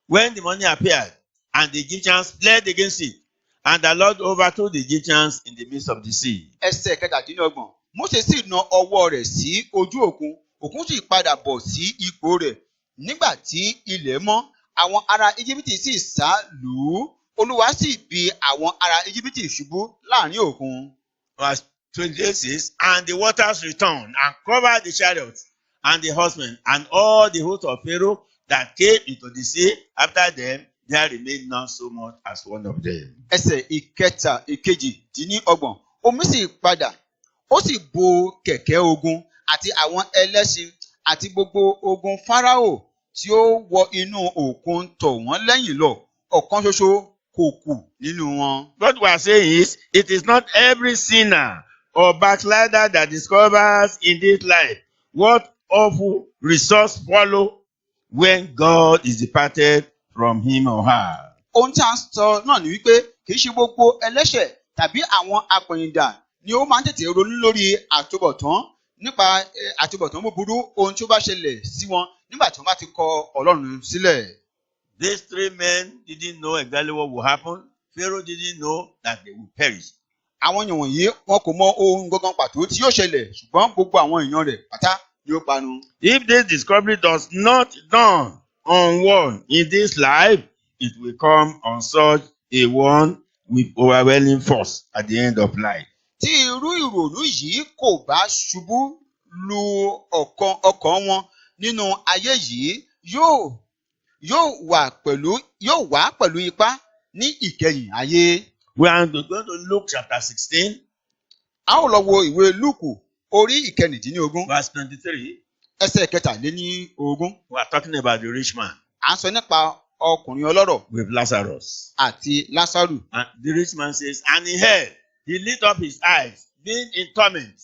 when the morning appeared, and the Egyptians fled against it, and the Lord overthrew the Egyptians in the midst of the sea. Ẹsẹ̀ kẹtàdínlọ́gbọ̀n. Mósè sì na ọwọ́ rẹ̀ sí ojú òkun, òkun sì padà bọ̀ sí ipò rẹ̀. Nígbà tí ilẹ̀ mọ́, àwọn ará Íjíbítì sì sá lù ú. Olúwa sì bi àwọn ará Íjíbítì ṣubú láàrin òkun. Verse 28 says, and the waters returned and covered the chariots and the horsemen and all the host of Pharaoh that came into the sea after them. There remained not so much as one of them. Ẹsẹ̀ ìkejìdínlọ́gbọ̀n. Omi sì padà, ó sì bo kẹ̀kẹ́ ogun àti àwọn ẹlẹ́ṣin àti gbogbo ogun Fáráò tí ó wọ inú òkun tọ̀ wọ́n lẹ́yìn lọ. Ọ̀kan ṣoṣo kò kù nínú wọn. What we are saying is, it is not every sinner or backslider that discovers in this life what awful results follow when God is departed from him or her. Ohun tí a ń sọ náà ni wípé kì í ṣe gbogbo ẹlẹ́ṣẹ̀ tàbí àwọn apẹ̀yìndà ni ó máa ń tètè ronú lórí àtúbọ̀tán nípa àtúbọ̀tán búburú ohun tí ó bá ṣẹlẹ̀ sí wọn nígbà tí wọ́n bá ti kọ Ọlọ́run sílẹ̀. These three men didn't know exactly what would happen. Pharaoh didn't know that they would perish. Àwọn èèyàn wọ̀nyí wọn kò mọ ohun gangan pàtó tí yóò ṣẹlẹ̀ ṣùgbọ́n gbogbo àwọn èèyàn rẹ̀ pátá ni ó parun. If this discovery does not dawn on one in this life, it will come on such a one with overwhelming force at the end of life. Tí irú ìrònú yìí kò bá ṣubú lu ọkàn wọn nínú ayé yìí yóò wá pẹ̀lú ipá ní ìkẹyìn ayé. We are going to Luke chapter 16. A ó lọ wo ìwé Lúùkù orí ìkẹrìndínlógún. Verse 23. Ẹsẹ̀ kẹtàléníogún. We are talking about the rich man. À ń sọ nípa ọkùnrin ọlọ́rọ̀. With Lazarus. Àti Lásárù. And the rich man says, and he heard, he lit up his eyes, being in torment,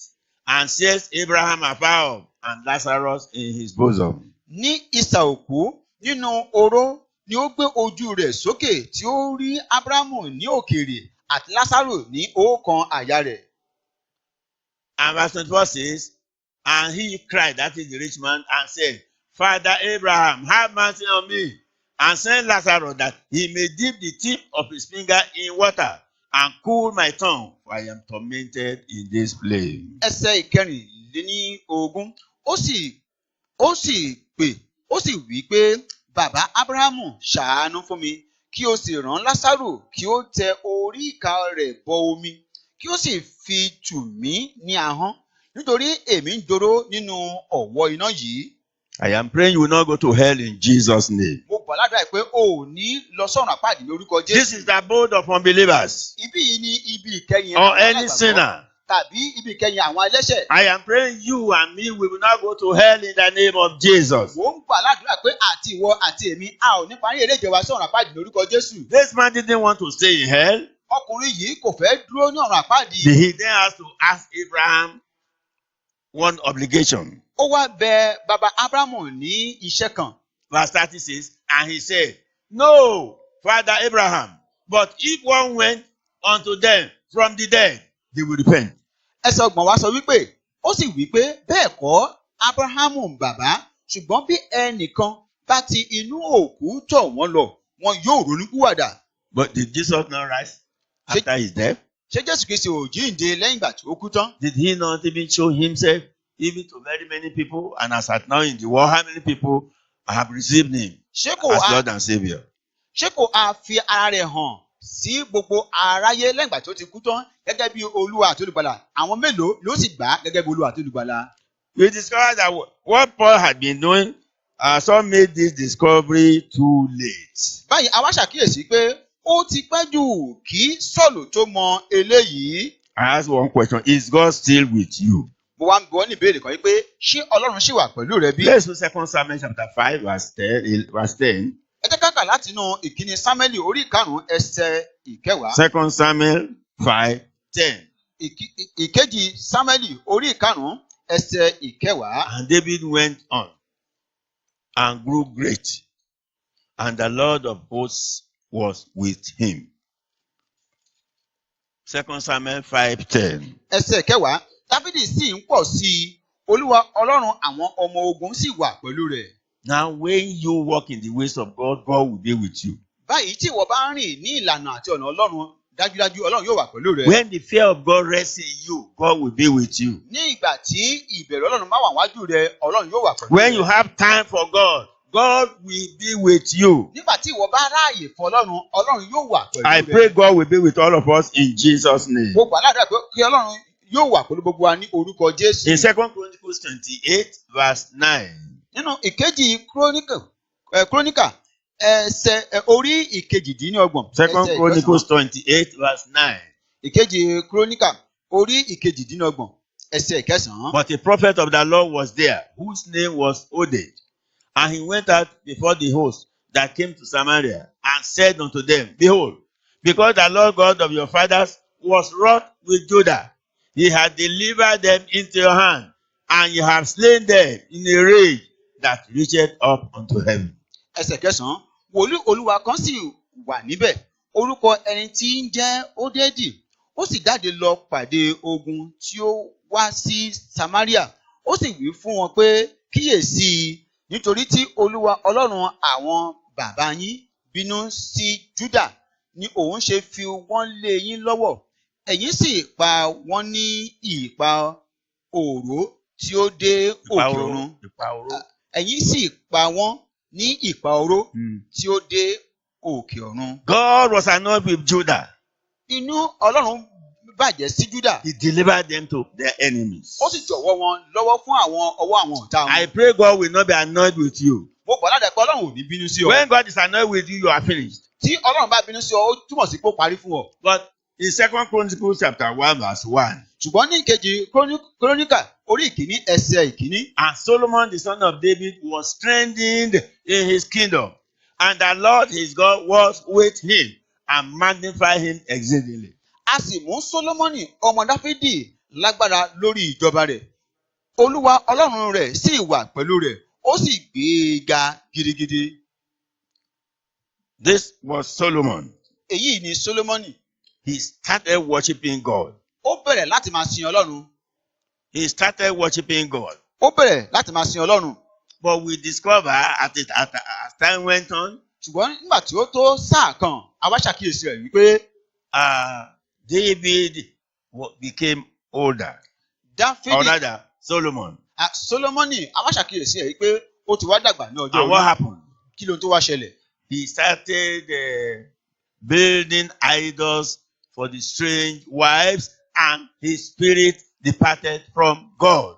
and sees Abraham afar off, and Lazarus in his bosom. Ní ìsà òkú nínú oró ni ó gbé ojú rẹ̀ sókè tí ó rí Ábúráhámù ní òkèèrè àti Lásárù ní ọ̀kan àyà rẹ̀. And verse 24 says, and he cried, that is the rich man, and said, Father Abraham, have mercy on me, and send Lazarus that he may dip the tip of his finger in water and cool my tongue, for I am tormented in this flame. Ẹsẹ̀ ìkẹrìnléníogún, ó sì wí pé, Bàbá Ábúráhámù ṣàánú fún mi, kí o sì rán Lásárù kí ó tẹ orí ìka rẹ̀ bọ omi, kí ó sì fi tù mí ní ahọ́n, nítorí èmi ń joró nínú ọ̀wọ́ iná yìí. I am praying you will not go to hell in Jesus' name. Mo gbà ládùúrà pé o ò ní lọ sọ́run àpáàdì ní orúkọ Jésù. This is the abode of unbelievers. Ibí yìí ni ibi ìkẹyìn Or any sinner. Tàbí ibi ìkẹyìn àwọn ẹlẹ́ṣẹ̀. I am praying you and me we will not go to hell in the name of Jesus. Mo ń gbà ládùúrà pé àti ìwọ àti èmi a ò ní parí eré ìjọba sọ́run àpáàdì ní orúkọ Jésù. This man didn't want to stay in hell. Ọkùnrin yìí kò fẹ́ dúró ní ọ̀run àpáàdì. He then has to ask Abraham one obligation. Ó wá bẹ bàbá Ábúráhámù ní iṣẹ́ kan. Verse 30 says, and he said, no, Father Abraham, but if one went unto them from the dead, they will repent. Ẹsẹ̀ ọgbọ̀n wa sọ wípé, ó sì wí pé bẹ́ẹ̀ kọ́ Ábúráhámù bàbá, ṣùgbọ́n bí ẹnìkan bá ti inú òkú tọ̀ wọ́n lọ, wọn yóò ronúpìwàdà. But did Jesus not rise after his death? Ṣé Jésù Kristi ò jíǹde lẹ́yìn ìgbà tí ó kú tán? Did he not even show himself even to very many people? And as at now in the world, how many people have received him as Lord and Savior? Ṣé kò á fi ara rẹ̀ hàn sí gbogbo aráyé lẹ́yìn ìgbà tí ó ti kú tán gẹ́gẹ́ bí Olúwa àti Olùgbàlà? Àwọn mélòó ló sì gbà á gẹ́gẹ́ bí Olúwa àti Olùgbàlà? We discovered that what Paul had been doing, some made this discovery too late. Báyìí, a wá ṣàkíyèsí pé ó ti pẹ́ jù kí Sọ́ọ̀lù tó mọ eléyìí. I ask one question, is God still with you? Mo wá ń bọ̀ ní ìbéèrè kan yìí pé ṣé Ọlọ́run ṣì wà pẹ̀lú rẹ bí? Let's read 2 Samuel chapter 5 verse 10. Ẹ jẹ́ ká kà láti inú ìkíni Sámúẹ́lì orí ìkarùn-ún ẹsẹ̀ ìkẹwàá. 2 Samuel 5:10. Ìkejì Sámúẹ́lì orí ìkarùn-ún ẹsẹ̀ ìkẹwàá. And David went on and grew great, and the Lord of hosts was with him. 2 Samuel 5:10. Ẹsẹ̀ ìkẹwàá. Dáfídì sì ń pọ̀ sí i. Olúwa Ọlọ́run àwọn ọmọ ogun sì wà pẹ̀lú rẹ̀. Now, when you walk in the ways of God, God will be with you. Báyìí tí ìwọ bá ń rìn ní ìlànà àti ọ̀nà Ọlọ́run, dájúdájú Ọlọ́run yóò wà pẹ̀lú rẹ̀. When the fear of God rests in you, God will be with you. Ní ìgbà tí ìbẹ̀rù Ọlọ́run bá wà wájú rẹ̀, Ọlọ́run yóò wà pẹ̀lú rẹ̀. When you have time for God, God will be with you. Nígbà tí ìwọ bá ráàyè fún Ọlọ́run, Ọlọ́run yóò wà pẹ̀lú I rẹ̀. pray God will be with all of us in Jesus' name. Mo gbà ládùúrà pé kí Ọlọ́run yóò wà pẹ̀lú gbogbo wa ní orúkọ Jésù. In 2 Chronicles 28, verse 9. Nínú ìkejì Kíróníkà ẹsẹ̀ orí ìkejìdínlọ́gbọ̀n. 2 Chronicles 28, verse 9. Ìkejì Kíróníkà orí ìkejìdínlọ́gbọ̀n ẹsẹ̀ ìkẹsàn-án. But a prophet of the Lord was there, whose name was Oded. And he went out before the host that came to Samaria, and said unto them, Behold, because the Lord God of your fathers was wroth with Judah, he had delivered them into your hand, and ye have slain them in a rage that reacheth up unto heaven. Ẹsẹ̀ kẹsàn-án. Wòlíì Olúwa kan sì wà níbẹ̀. Orúkọ ẹni tí ń jẹ́ Ódẹ́dì. Ó sì jáde lọ pàdé ogun tí ó wá sí Samaria. Ó sì wí fún wọn pé kíyèsí i, nítorí tí Olúwa Ọlọ́run àwọn bàbá yín bínú sí Júdà ni òun ṣe fi wọ́n lé yín lọ́wọ́. Ẹ̀yin sì pa wọ́n ní ìpa òró tí ó dé òkè ọ̀run. Ẹ̀yin sì pa wọ́n ní ìpa oró tí ó dé òkè ọ̀run. God was annoyed with Judah. Inú Ọlọ́run bàjẹ́ sí Júdà. He delivered them to their enemies. Ó sì jọ̀wọ́ wọn lọ́wọ́ fún ọwọ́ àwọn ọ̀tá wọn. I pray God will not be annoyed with you. Mo gbọ́ ládàá pé Ọlọ́run ò ní bínú sí ọ. When God is annoyed with you, you are finished. Tí Ọlọ́run bá bínú sí ọ, ó túmọ̀ sí pé ó parí fún ọ. But in 2 Chronicles chapter 1, verse 1, Ṣùgbọ́n ní ìkejì Kíróníkà orí ìkíní ẹsẹ̀ ìkíní. and Solomon the son of David was strengthened in his kingdom, and the Lord his God was with him, and magnified him exceedingly. A sì mú Sólómọ́nì ọmọ Dáfídì lágbára lórí ìjọba rẹ̀. Olúwa Ọlọ́run rẹ̀ sì wà pẹ̀lú rẹ̀, ó sì gbé e ga gidigidi. This was Solomon. Èyí ni Sólómọ́nì. He started worshiping God. Ó bẹ̀rẹ̀ láti máa sin Ọlọ́run. He started worshiping God. Ó bẹ̀rẹ̀ láti máa sin Ọlọ́run. But we discover as time went on, Ṣùgbọ́n nígbà tí ó tó sáà kan, a wá ṣàkíyèsí rẹ̀ wípé David became older. Or Dáfídì rather, Solomon. Sólómọ́nì, a wá ṣàkíyèsí rẹ̀ wípé ó ti wá dàgbà ní ọjọ́ And what orí. happened? Kí ló tó wá ṣẹlẹ̀? He started building idols for the strange wives, and his spirit departed from God.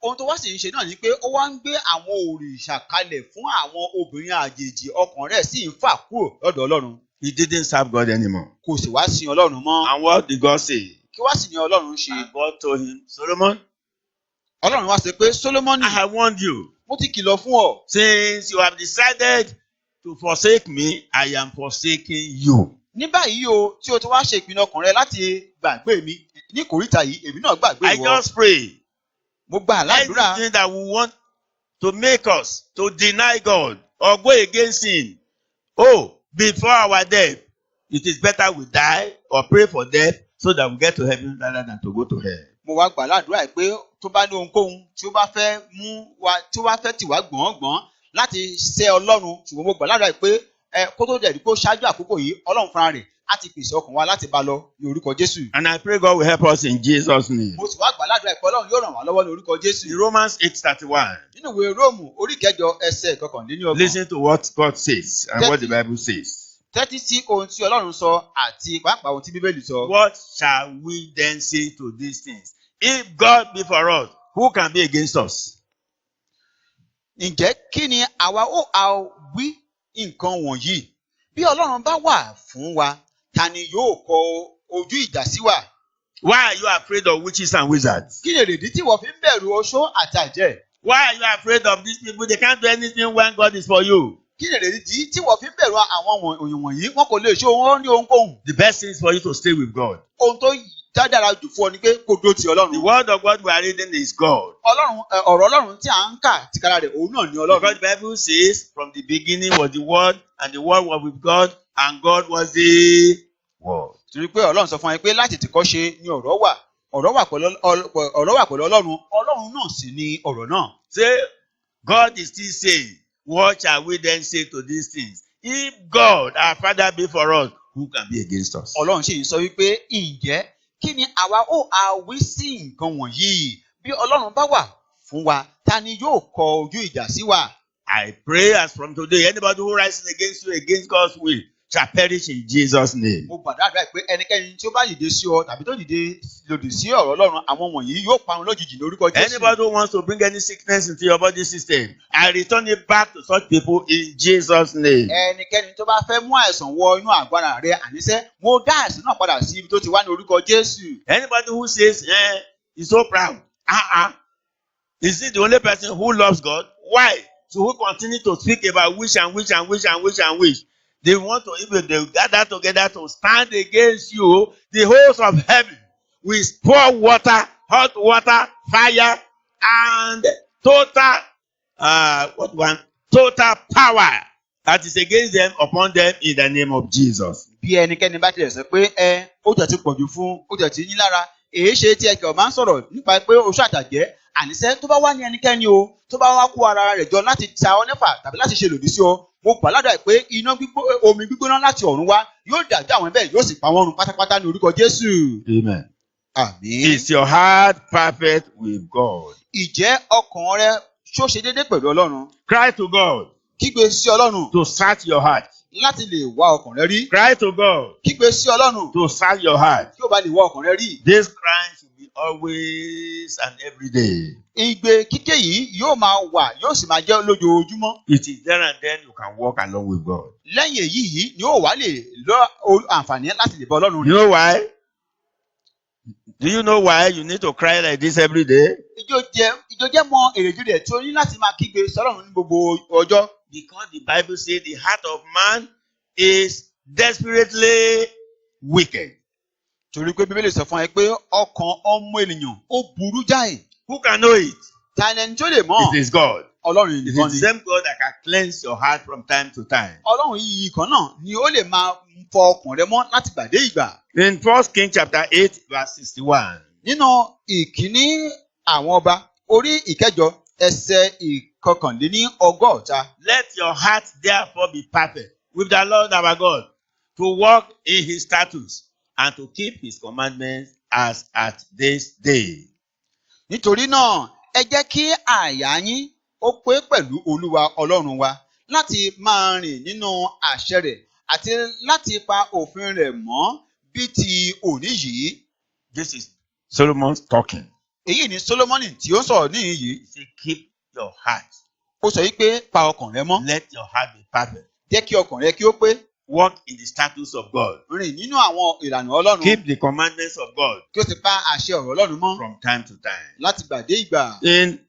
Ohun tó wá sì ń ṣe náà ni pé ó wá ń gbé àwọn òrìṣà kalẹ̀ fún àwọn obìnrin àjèjì, ọkàn rẹ̀ sì ń fà kúrò lọ́dọ̀ Ọlọ́run. He didn't serve God anymore. Kò sì wá sin Ọlọ́run mọ́. And what did God say? Kí wá sì ní Ọlọ́run ṣe? And God told him, Solomon, Ọlọ́run wá sọ pé Sólómọ́nì, I have warned you. mo ti kìlọ̀ fún ọ. Since you have decided to forsake me, I am forsaking you. Ní báyìí o, tí o ti wá ṣe ìpinnu ọkàn rẹ láti gbàgbé mi ní kòríta yìí, èmi náà gbàgbé I ìwọ. just pray. Mo gba àládùúrà. Anything that we want to make us to deny God or go against him, before our death, it is better we die or pray for death so that we get to heaven rather than to go to hell. Mo wá gbà àládùúrà pé tó bá ní ohunkóhun tí ó bá fẹ́ mú wa, tí ó bá fẹ́ tì wá gbọ̀ngbọ̀n láti ṣẹ̀ Ọlọ́run, ṣùgbọ́n mo gbà àládùúrà pé kó tó dẹ̀rí pé ó ṣáájú àkókò yìí, Ọlọ́run fúnra rẹ̀ á ti pèsè ọkàn wa láti bá lọ ní orúkọ Jésù. And I pray God will help us in Jesus' name. Mo sì wá gbà àládùúrà pé Ọlọ́run yóò ràn wá lọ́wọ́ ní orúkọ Jésù. In Romans 8:31, Nínú ìwé Róòmù orí kẹjọ ẹsẹ̀ ìkọkànlélọ́gbọ̀n. listen to what God says and what the Bible says. Tẹ́tí sí ohun tí Ọlọ́run sọ àti pàápàá ohun tí Bíbélì sọ. What shall we then say to these things? If God be for us, who can be against us? Ǹjẹ́ kí ni àwa ó wí nǹkan wọ̀nyí? Bí Ọlọ́run bá wà fún wa, ta ni yóò kọ ojú ìjà sí wa? Why are you afraid of witches and wizards? Kí ni èrèdí tí wọ́n fi ń bẹ̀rù oṣó àti àjẹ́? Why are you afraid of these people? They can't do anything when God is for you. kí ni èrèdí tí wọ́n fi ń bẹ̀rù àwọn òyìn wọ̀nyí wọn kò lè ṣe wọn ní ohunkóhun. The best thing is for you to stay with God. Ohun tó dára jù fún ọ ni pé kó dúró ti The Ọlọ́run. word of God we are reading is God. Ọ̀rọ̀ Ọlọ́run tí à ń kà tìkára rẹ̀ òun náà ni Because Ọlọ́run. the Bible says, from the beginning was the word, and the word was with God, and God was the word. Torí pé Ọlọ́run sọ fún wa pé láti tìkọ́ ṣe ni ọ̀rọ̀ wà. Ọ̀rọ̀ wà pẹ̀lú Ọlọ́run. Ọlọ́run náà sì ni ọ̀rọ̀ náà. Say, God is still saying, what shall we then say to these things? If God, our Father, be for us, who can be against us? Ọlọ́run sì ń sọ wípé ǹjẹ́ kí ni àwa ó àwí sí nǹkan wọ̀nyí? Bí Ọlọ́run bá wà fún wa, ta ni yóò kọ ojú ìjà sí wa? I pray as from today, anybody who rises against you, against God's will, shall perish in Jesus' name. Mo gbàdúrà pé ẹnikẹ́ni tí ó bá dìde sí ọ tàbí tó dìde lòdì sí ọ̀rọ̀ Ọlọ́run, àwọn wọ̀nyí yóò parun lójijì lórúkọ Jésù. Anybody who wants to bring any sickness into your body system, I return it back to such people in Jesus' name. Ẹnikẹ́ni tó bá fẹ́ mú àìsàn wọ inú àgọ́ ara rẹ̀, àníṣe mo dá àìsàn náà padà sí ibi tó ti wá ní orúkọ Jésù. Anybody who says, he's so proud. Is he the only person who loves God? Why? So we continue to speak about wish and wish and wish and wish and wish. They want to, if they gather together to stand against you, the host of heaven will pour water, hot water, fire, and total power that is against them upon them in the name of Jesus. Bí ẹnikẹ́ni bá tilẹ̀ sọ pé ó jẹ́ ti pọ̀jù fún, ó jẹ́ ti yín lára, èyí ṣe tí ẹ̀kẹ́ ọ̀ máa ń sọ̀rọ̀ nípa pé oṣù àtàjẹ́, àníṣe tó bá wá ní ẹnikẹ́ni o, tó bá wá kó ara rẹ̀ jọ láti ta ọ nífà tàbí láti ṣe lòdì sí ọ, mo gbàládà pé omi gbígbóná láti ọ̀run wá yóò dàjú àwọn bẹ́ẹ̀ yóò sì pa wọ́n run pátápátá ní orúkọ Jésù. Amen. Àmín. Is your heart perfect with God? Ìjẹ́ ọkàn rẹ ṣó ṣe déédéé pẹ̀lú Ọlọ́run? Cry to God Kígbe sí Ọlọ́run to search your heart. láti lè wá ọkàn rẹ rí. Cry to God Kígbe sí Ọlọ́run to search your heart. kí ó bá lè wá ọkàn rẹ rí. This crying should be always and every day. Igbe kíké yìí yóò máa wà yóò sì máa jẹ́ lójoojúmọ́. It is there and then you can walk along with God. Lẹ́yìn èyí yìí ni ó wà lè lọ àǹfààní láti lè bá Ọlọ́run You rí. know why? Do you know why you need to cry like this every day? Ìjọ jẹ́ mọ èrèdí rẹ̀ tí o ní láti máa kígbe sọ́lọ́run ní gbogbo ọjọ́. Because the Bible says the heart of man is desperately wicked. Torí pé Bíbélì sọ fún ẹ pé ọkàn ọmọ ènìyàn ó burú jáì. Who can know it? Ta ni ẹni tó lè mọ̀? It is God. Ọlọ́run It is nìkan the ni. same God that can cleanse your heart from time to time. Ọlọ́run yìí kan náà ni ó lè máa fọ ọkàn rẹ mọ́ láti gbà dé ìgbà. In 1 Kings chapter 8 verse 61. Nínú ìkíní àwọn ọba orí ìkẹjọ ẹsẹ̀ ìkọkànléní ọgọ́ta. Let your heart therefore be perfect with the Lord our God, to walk in his statutes and to keep his commandments as at this day. Nítorí náà ẹ jẹ́ kí àyà yín ó pé pẹ̀lú Olúwa Ọlọ́run wa láti máa rìn nínú àṣẹ rẹ̀ àti láti pa òfin rẹ̀ mọ́ bí ti òní yìí. This is Solomon talking. Èyí ni Sólómọ́nì tí ó sọ̀rọ̀ níhìn yìí. He said, keep your heart. Ó sọ wípé pa ọkàn rẹ mọ́. Let your heart be perfect. Jẹ́ kí ọkàn rẹ kí ó pé. Walk in the statutes of God. Rìn nínú àwọn ìlànà Ọlọ́run. Keep the commandments of God Kí ó sì pa àṣẹ ọ̀rọ̀ Ọlọ́run mọ́ from time to time. láti gbà dé ìgbà. In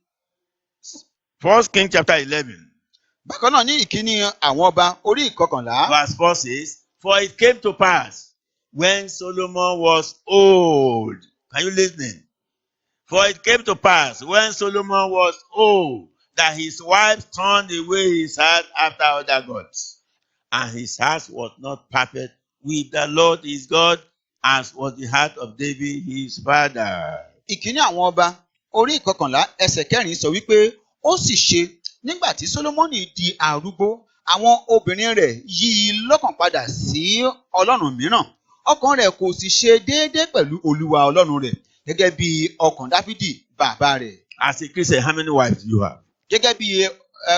1 Kings chapter 11, Bákan náà ní ìkíní àwọn ọba orí ìkọkànlá. verse 4 says, for it came to pass when Solomon was old. Are you listening? For it came to pass when Solomon was old that his wife turned away his heart after other gods, and his heart was not perfect with the Lord his God, as was the heart of David his father. Ìkíní àwọn ọba orí ìkọkànlá ẹsẹ̀ kẹrin sọ wípé ó sì ṣe nígbà tí Sólómọ́nì di arúgbó àwọn obìnrin rẹ̀ yí i lọ́kàn padà sí ọlọ́run mìíràn ọkàn rẹ̀ kò sì ṣe déédéé pẹ̀lú Olúwa Ọlọ́run rẹ̀ gẹ́gẹ́ bí ọkàn Dáfídì bàbá rẹ̀. As a Christian, how many wives do you have? Gẹ́gẹ́ bí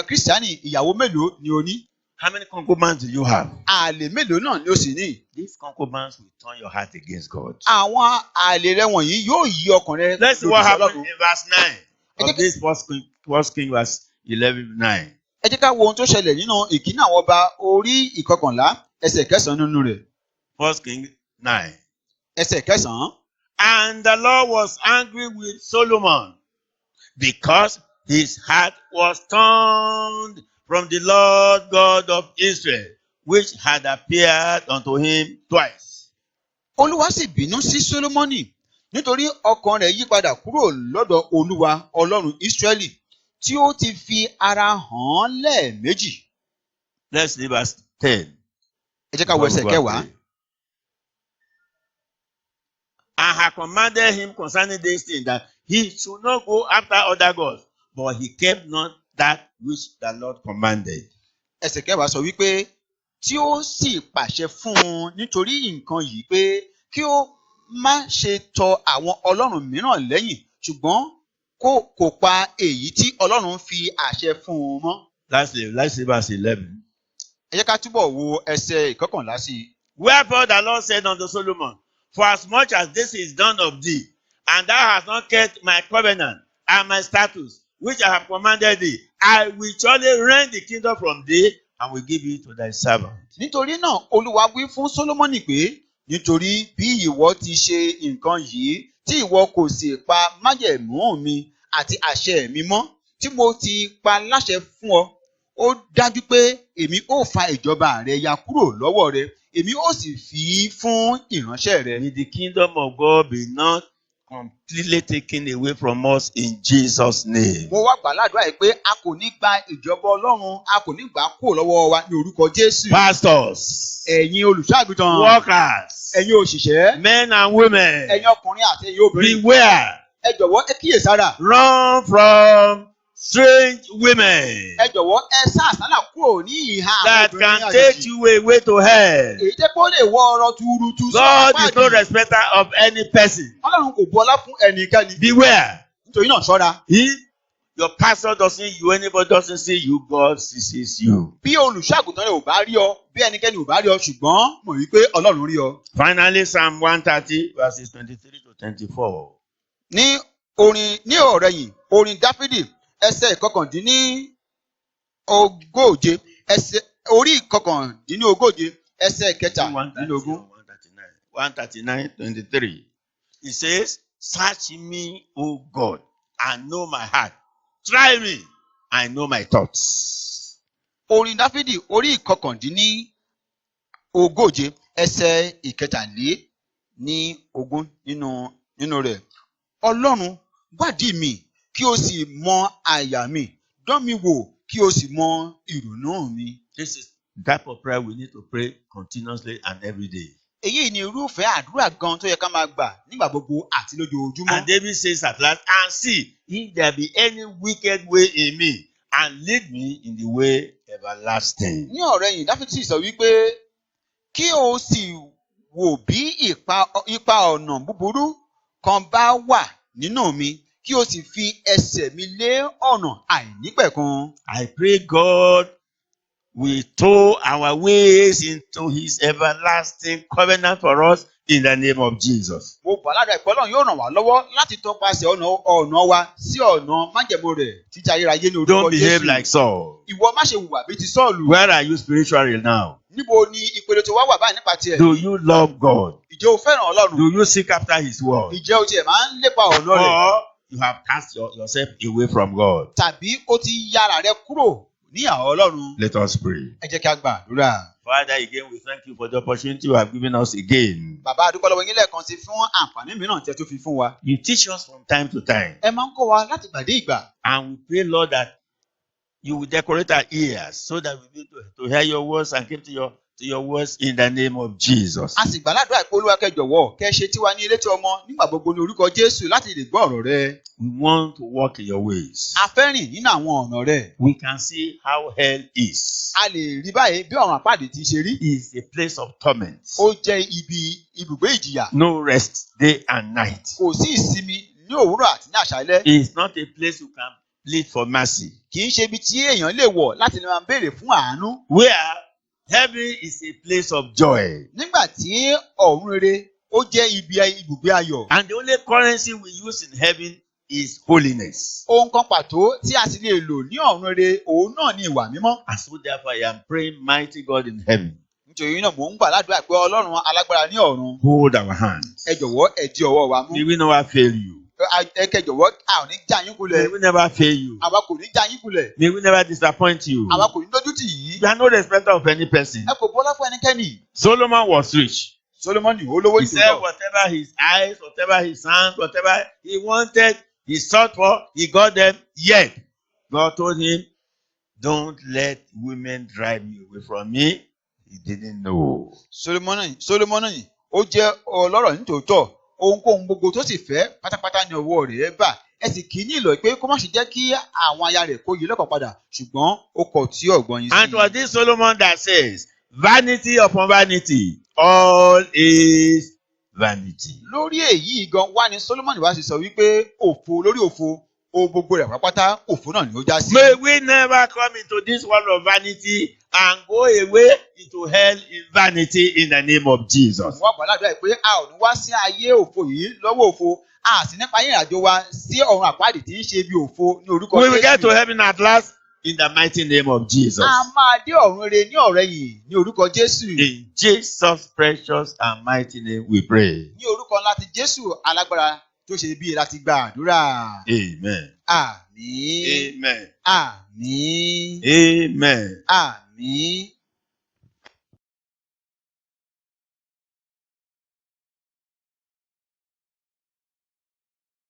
Kírísítánì ìyàwó mélòó ni o ní? How many concubines do you have? Àlè mélòó náà ni o sì ní? These concubines will turn your heart against God. Àwọn àlè rẹ wọ̀nyí yóò yí ọkàn rẹ Let's see what lòdì sí happened Ọlọ́run. in verse 9 of this first King verse 11:9. Ẹ jẹ́ ká wo ohun tó ṣẹlẹ̀ nínú ìkíní àwọn ọba orí ìkọkànlá ẹsẹ̀ kẹsàn-án nínú rẹ̀. 1 King 9. Ẹsẹ̀ kẹsàn-án. And the Lord was angry with Solomon because his heart was turned from the Lord God of Israel, which had appeared unto him twice. Olúwa sì bínú sí Sólómọ́nì nítorí ọkàn rẹ̀ yí padà kúrò lọ́dọ̀ Olúwa Ọlọ́run Ísírẹ́lì tí ó ti fi ara hàn án lẹ́ẹ̀méjì. Let's read verse 10. Ẹ jẹ́ ká wo ẹsẹ̀ kẹwàá. And had commanded him concerning these things that he should not go after other gods, but he kept not that which the Lord commanded. Ẹsẹ̀ kẹwàá sọ wípé tí ó sì pàṣẹ fún un nítorí nǹkan yìí pé kí ó má ṣe tọ àwọn ọlọ́run mìíràn lẹ́yìn ṣùgbọ́n kò pa èyí tí Ọlọ́run fi àṣẹ fún un mọ́. Let's see verse 11. Ẹ jẹ́ ká túbọ̀ wo ẹsẹ̀ ìkọkànlá sí i. Wherefore the Lord said unto Solomon, for as much as this is done of thee, and thou hast not kept my covenant and my statutes, which I have commanded thee, I will surely rend the kingdom from thee, and will give it to thy servant. Nítorí náà, Olúwa wí fún Sólómọ́nì pé, nítorí bí ìwọ ti ṣe nǹkan yìí, tí ìwọ kò sì pa májẹ̀mú mi àti àṣẹ mi mọ́, tí mo ti pa láṣẹ fún ọ, ó dájú pé èmi ó fa ìjọba rẹ ya kúrò lọ́wọ́ rẹ, èmi ó sì fi í fún ìránṣẹ́ rẹ. May the kingdom of God be not completely taken away from us in Jesus' name. Mo wá gbà ládùúrà yìí pé a kò ní gba ìjọba Ọlọ́run, a kò ní gbà á kúrò lọ́wọ́ wa ní orúkọ Jésù. Pastors, Ẹ̀yin olùṣọ́-àgùntàn, workers, ẹ̀yin òṣìṣẹ́, men and women, ẹ̀yin ọkùnrin àti ẹ̀yin obìnrin, beware, ẹ jọ̀wọ́ ẹ kíyèsára. run from strange women Ẹ jọ̀wọ́ ẹ sá àsálà kúrò ní ìhà àwọn that obìnrin can àjèjì. take you away to hell. Èyí jẹ́ pé ó lè wọ ọ̀rọ̀ tuurutu sí God is no apáàdì. respecter of any person. Ọlọ́run kò bu ọlá fún ẹnikẹ́ni. Beware. Nítorí náà ṣọ́ra. If your pastor doesn't you, anybody doesn't see you, God sees you. Bí olùṣọ́-àgùntàn rẹ ò bá rí ọ, bí ẹnikẹ́ni ò bá rí ọ, ṣùgbọ́n mọ̀ wípé Ọlọ́run rí ọ. Finally, Psalm 130, verses 23 to 24. Ní ọ̀rẹ̀yìn, orin Dáfídì, ẹsẹ̀ ìkọkàndínní ogóje, ẹsẹ̀ orí ìkọkàndínní ogóje, ẹsẹ̀ kẹtàdínlógún. 139, 23. It says, search me, O God, and know my heart. Try me, and know my thoughts. Orin Dáfídì, orí ìkọkàndínní ogóje, ẹsẹ̀ ìkẹtàléní ogún nínú rẹ̀. Ọlọ́run, wádìí mi, kí o sì mọ àyà mi, dán mi wò, kí o sì mọ ìrònú mi. This is the type of prayer we need to pray continuously and every day. Èyí ni irúfẹ́ àdúrà gan tó yẹ ká máa gbà nígbà gbogbo àti lójoojúmọ́. And David says at last, and see, if there be any wicked way in me, and lead me in the way everlasting. Ní ọ̀rẹ̀yìn, Dáfídì sì sọ wípé kí o sì wò bí ipa ọ̀nà búburú kan bá wà nínú mi, kí o sì fi ẹsẹ̀ mi lé ọ̀nà àìnípẹ̀kun. I pray God will tow our ways into his everlasting covenant for us in the name of Jesus. Mo gbà ládùúrà pé Ọlọ́run yóò ràn wá lọ́wọ́ láti tọpasẹ̀ ọ̀nà wa sí ọ̀nà májẹ̀mú rẹ̀ títí ayérayé ní orúkọ Don't behave Jésù. like Saul. Ìwọ má ṣe hùwà bíi ti Sọ́ọ̀lù. Where are you spiritually now? Níbo ni ìpele tó wá wà báyìí nípa tiẹ̀? Do you love God? Ǹjẹ́ o fẹ́ràn Ọlọ́run? Do you seek after his word? Ǹjẹ́ o tiẹ̀ máa ń lépa ọ̀nà rẹ̀? Or you have cast yourself away from God? Tàbí o ti yára rẹ kúrò ní àwọn Ọlọ́run? Let us pray. Ẹ jẹ́ kí a gbàdúrà. Father, again, we thank you for the opportunity you have given us again. Bàbá a dúpẹ́ lọ́wọ́ yín lẹ́ẹ̀kan sí fún àǹfààní mìíràn tí ẹ tún fi fún wa. You teach us from time to time. Ẹ máa ń kọ́ wa láti ìgbà dé ìgbà. And we pray, Lord, that you will decorate our ears so that we'll be able to hear your words and keep to your words in the name of Jesus. A sì gbà ládùúrà pé Olúwa kẹ́ jọ̀wọ́ kẹ́ ṣe tiwa ní elétí ọmọ nígbà gbogbo ní orúkọ Jésù láti lè gbọ́ ọ̀rọ̀ rẹ. We want to walk in your ways. A fẹ́ rìn nínú àwọn ọ̀nà rẹ. We can see how hell is. A lè rí báyìí bí ọ̀run àpáàdé ti ṣe rí. It's a place of torment. Ó jẹ́ ibùgbé ìjìyà. No rest day and night. Kò sí ìsinmi ní òwúrọ̀ àti ní àṣálẹ́. It's not a place you can plead for mercy. Kì í ṣe ibi tí èèyàn lè wọ̀ láti lè máa béèrè fún àánú. Where heaven is a place of joy. Nígbà tí ọ̀run rere ó jẹ́ ibùgbé ayọ̀. And the only currency we use in heaven is holiness. Ohun kan pàtó tí a sì lè lò ní ọ̀run rere òun náà ni ìwà mímọ́. And so therefore I am praying, mighty God in heaven, Nítorí náà mò ń gbà ládùúrà pé Ọlọ́run alágbára ní ọ̀run. hold our hands. Ẹ jọ̀wọ́ ẹ di ọwọ́ wa mú. May we never fail you. ẹ kẹ́ jọ̀wọ́ a ò ní já yín May kulẹ̀. we never fail you. Àwa kò ní já yín kulẹ̀. May we never disappoint you. Àwa kò ní dójú tì yín. You are no respecter of any person. Ẹ kò bọ́lá fún ẹnikẹ́ni. Solomon was rich. Solomoni olówó He said ìtòótọ́. whatever his eyes, whatever his hands, whatever he wanted, he sought for, he got them. Yet, God told him, don't let women drive you away from me. He didn't know. Solomoni ó jẹ́ ọlọ́rọ̀ nítòótọ́. Ohunkóhun gbogbo tó sì fẹ́ pátápátá ní ọwọ́ rẹ̀ bà. Ẹ sì kì í ní ìlọ pé kó má ṣe jẹ́ kí àwọn aya rẹ̀ kó yí lọ́kàn padà. Ṣùgbọ́n ó kọ̀ tí ọ̀gbọ́n yín And sí. it was this Solomon that says, vanity upon vanity, all is vanity. Lórí èyí gan wá ní Solomoni wá sì sọ wípé òfo lórí òfo ohun gbogbo rẹ̀ pátápátá òfo náà ni ó já sí. May we never come into this world of vanity and go away into hell in vanity in the name of Jesus. Wọ́n gbà ládùúgbà pé a ò ní wá sí ayé òfo yìí lọ́wọ́ òfo. A sì nípa yín ìrìnàjò wa sí ọ̀run àpáàdì tí ń ṣe bí òfo ní orúkọ We will get to Jésù. heaven at last in the mighty name of Jesus. A máa dé ọ̀run rere ní ọ̀rẹ́yìn ní orúkọ Jésù. In Jesus' precious and mighty name we pray. Ní orúkọ ńlá ti Jésù alágbára tó ṣe bí láti gba àdúrà. Amen. Àmín. Amen. Àmín. Amen. Àmín.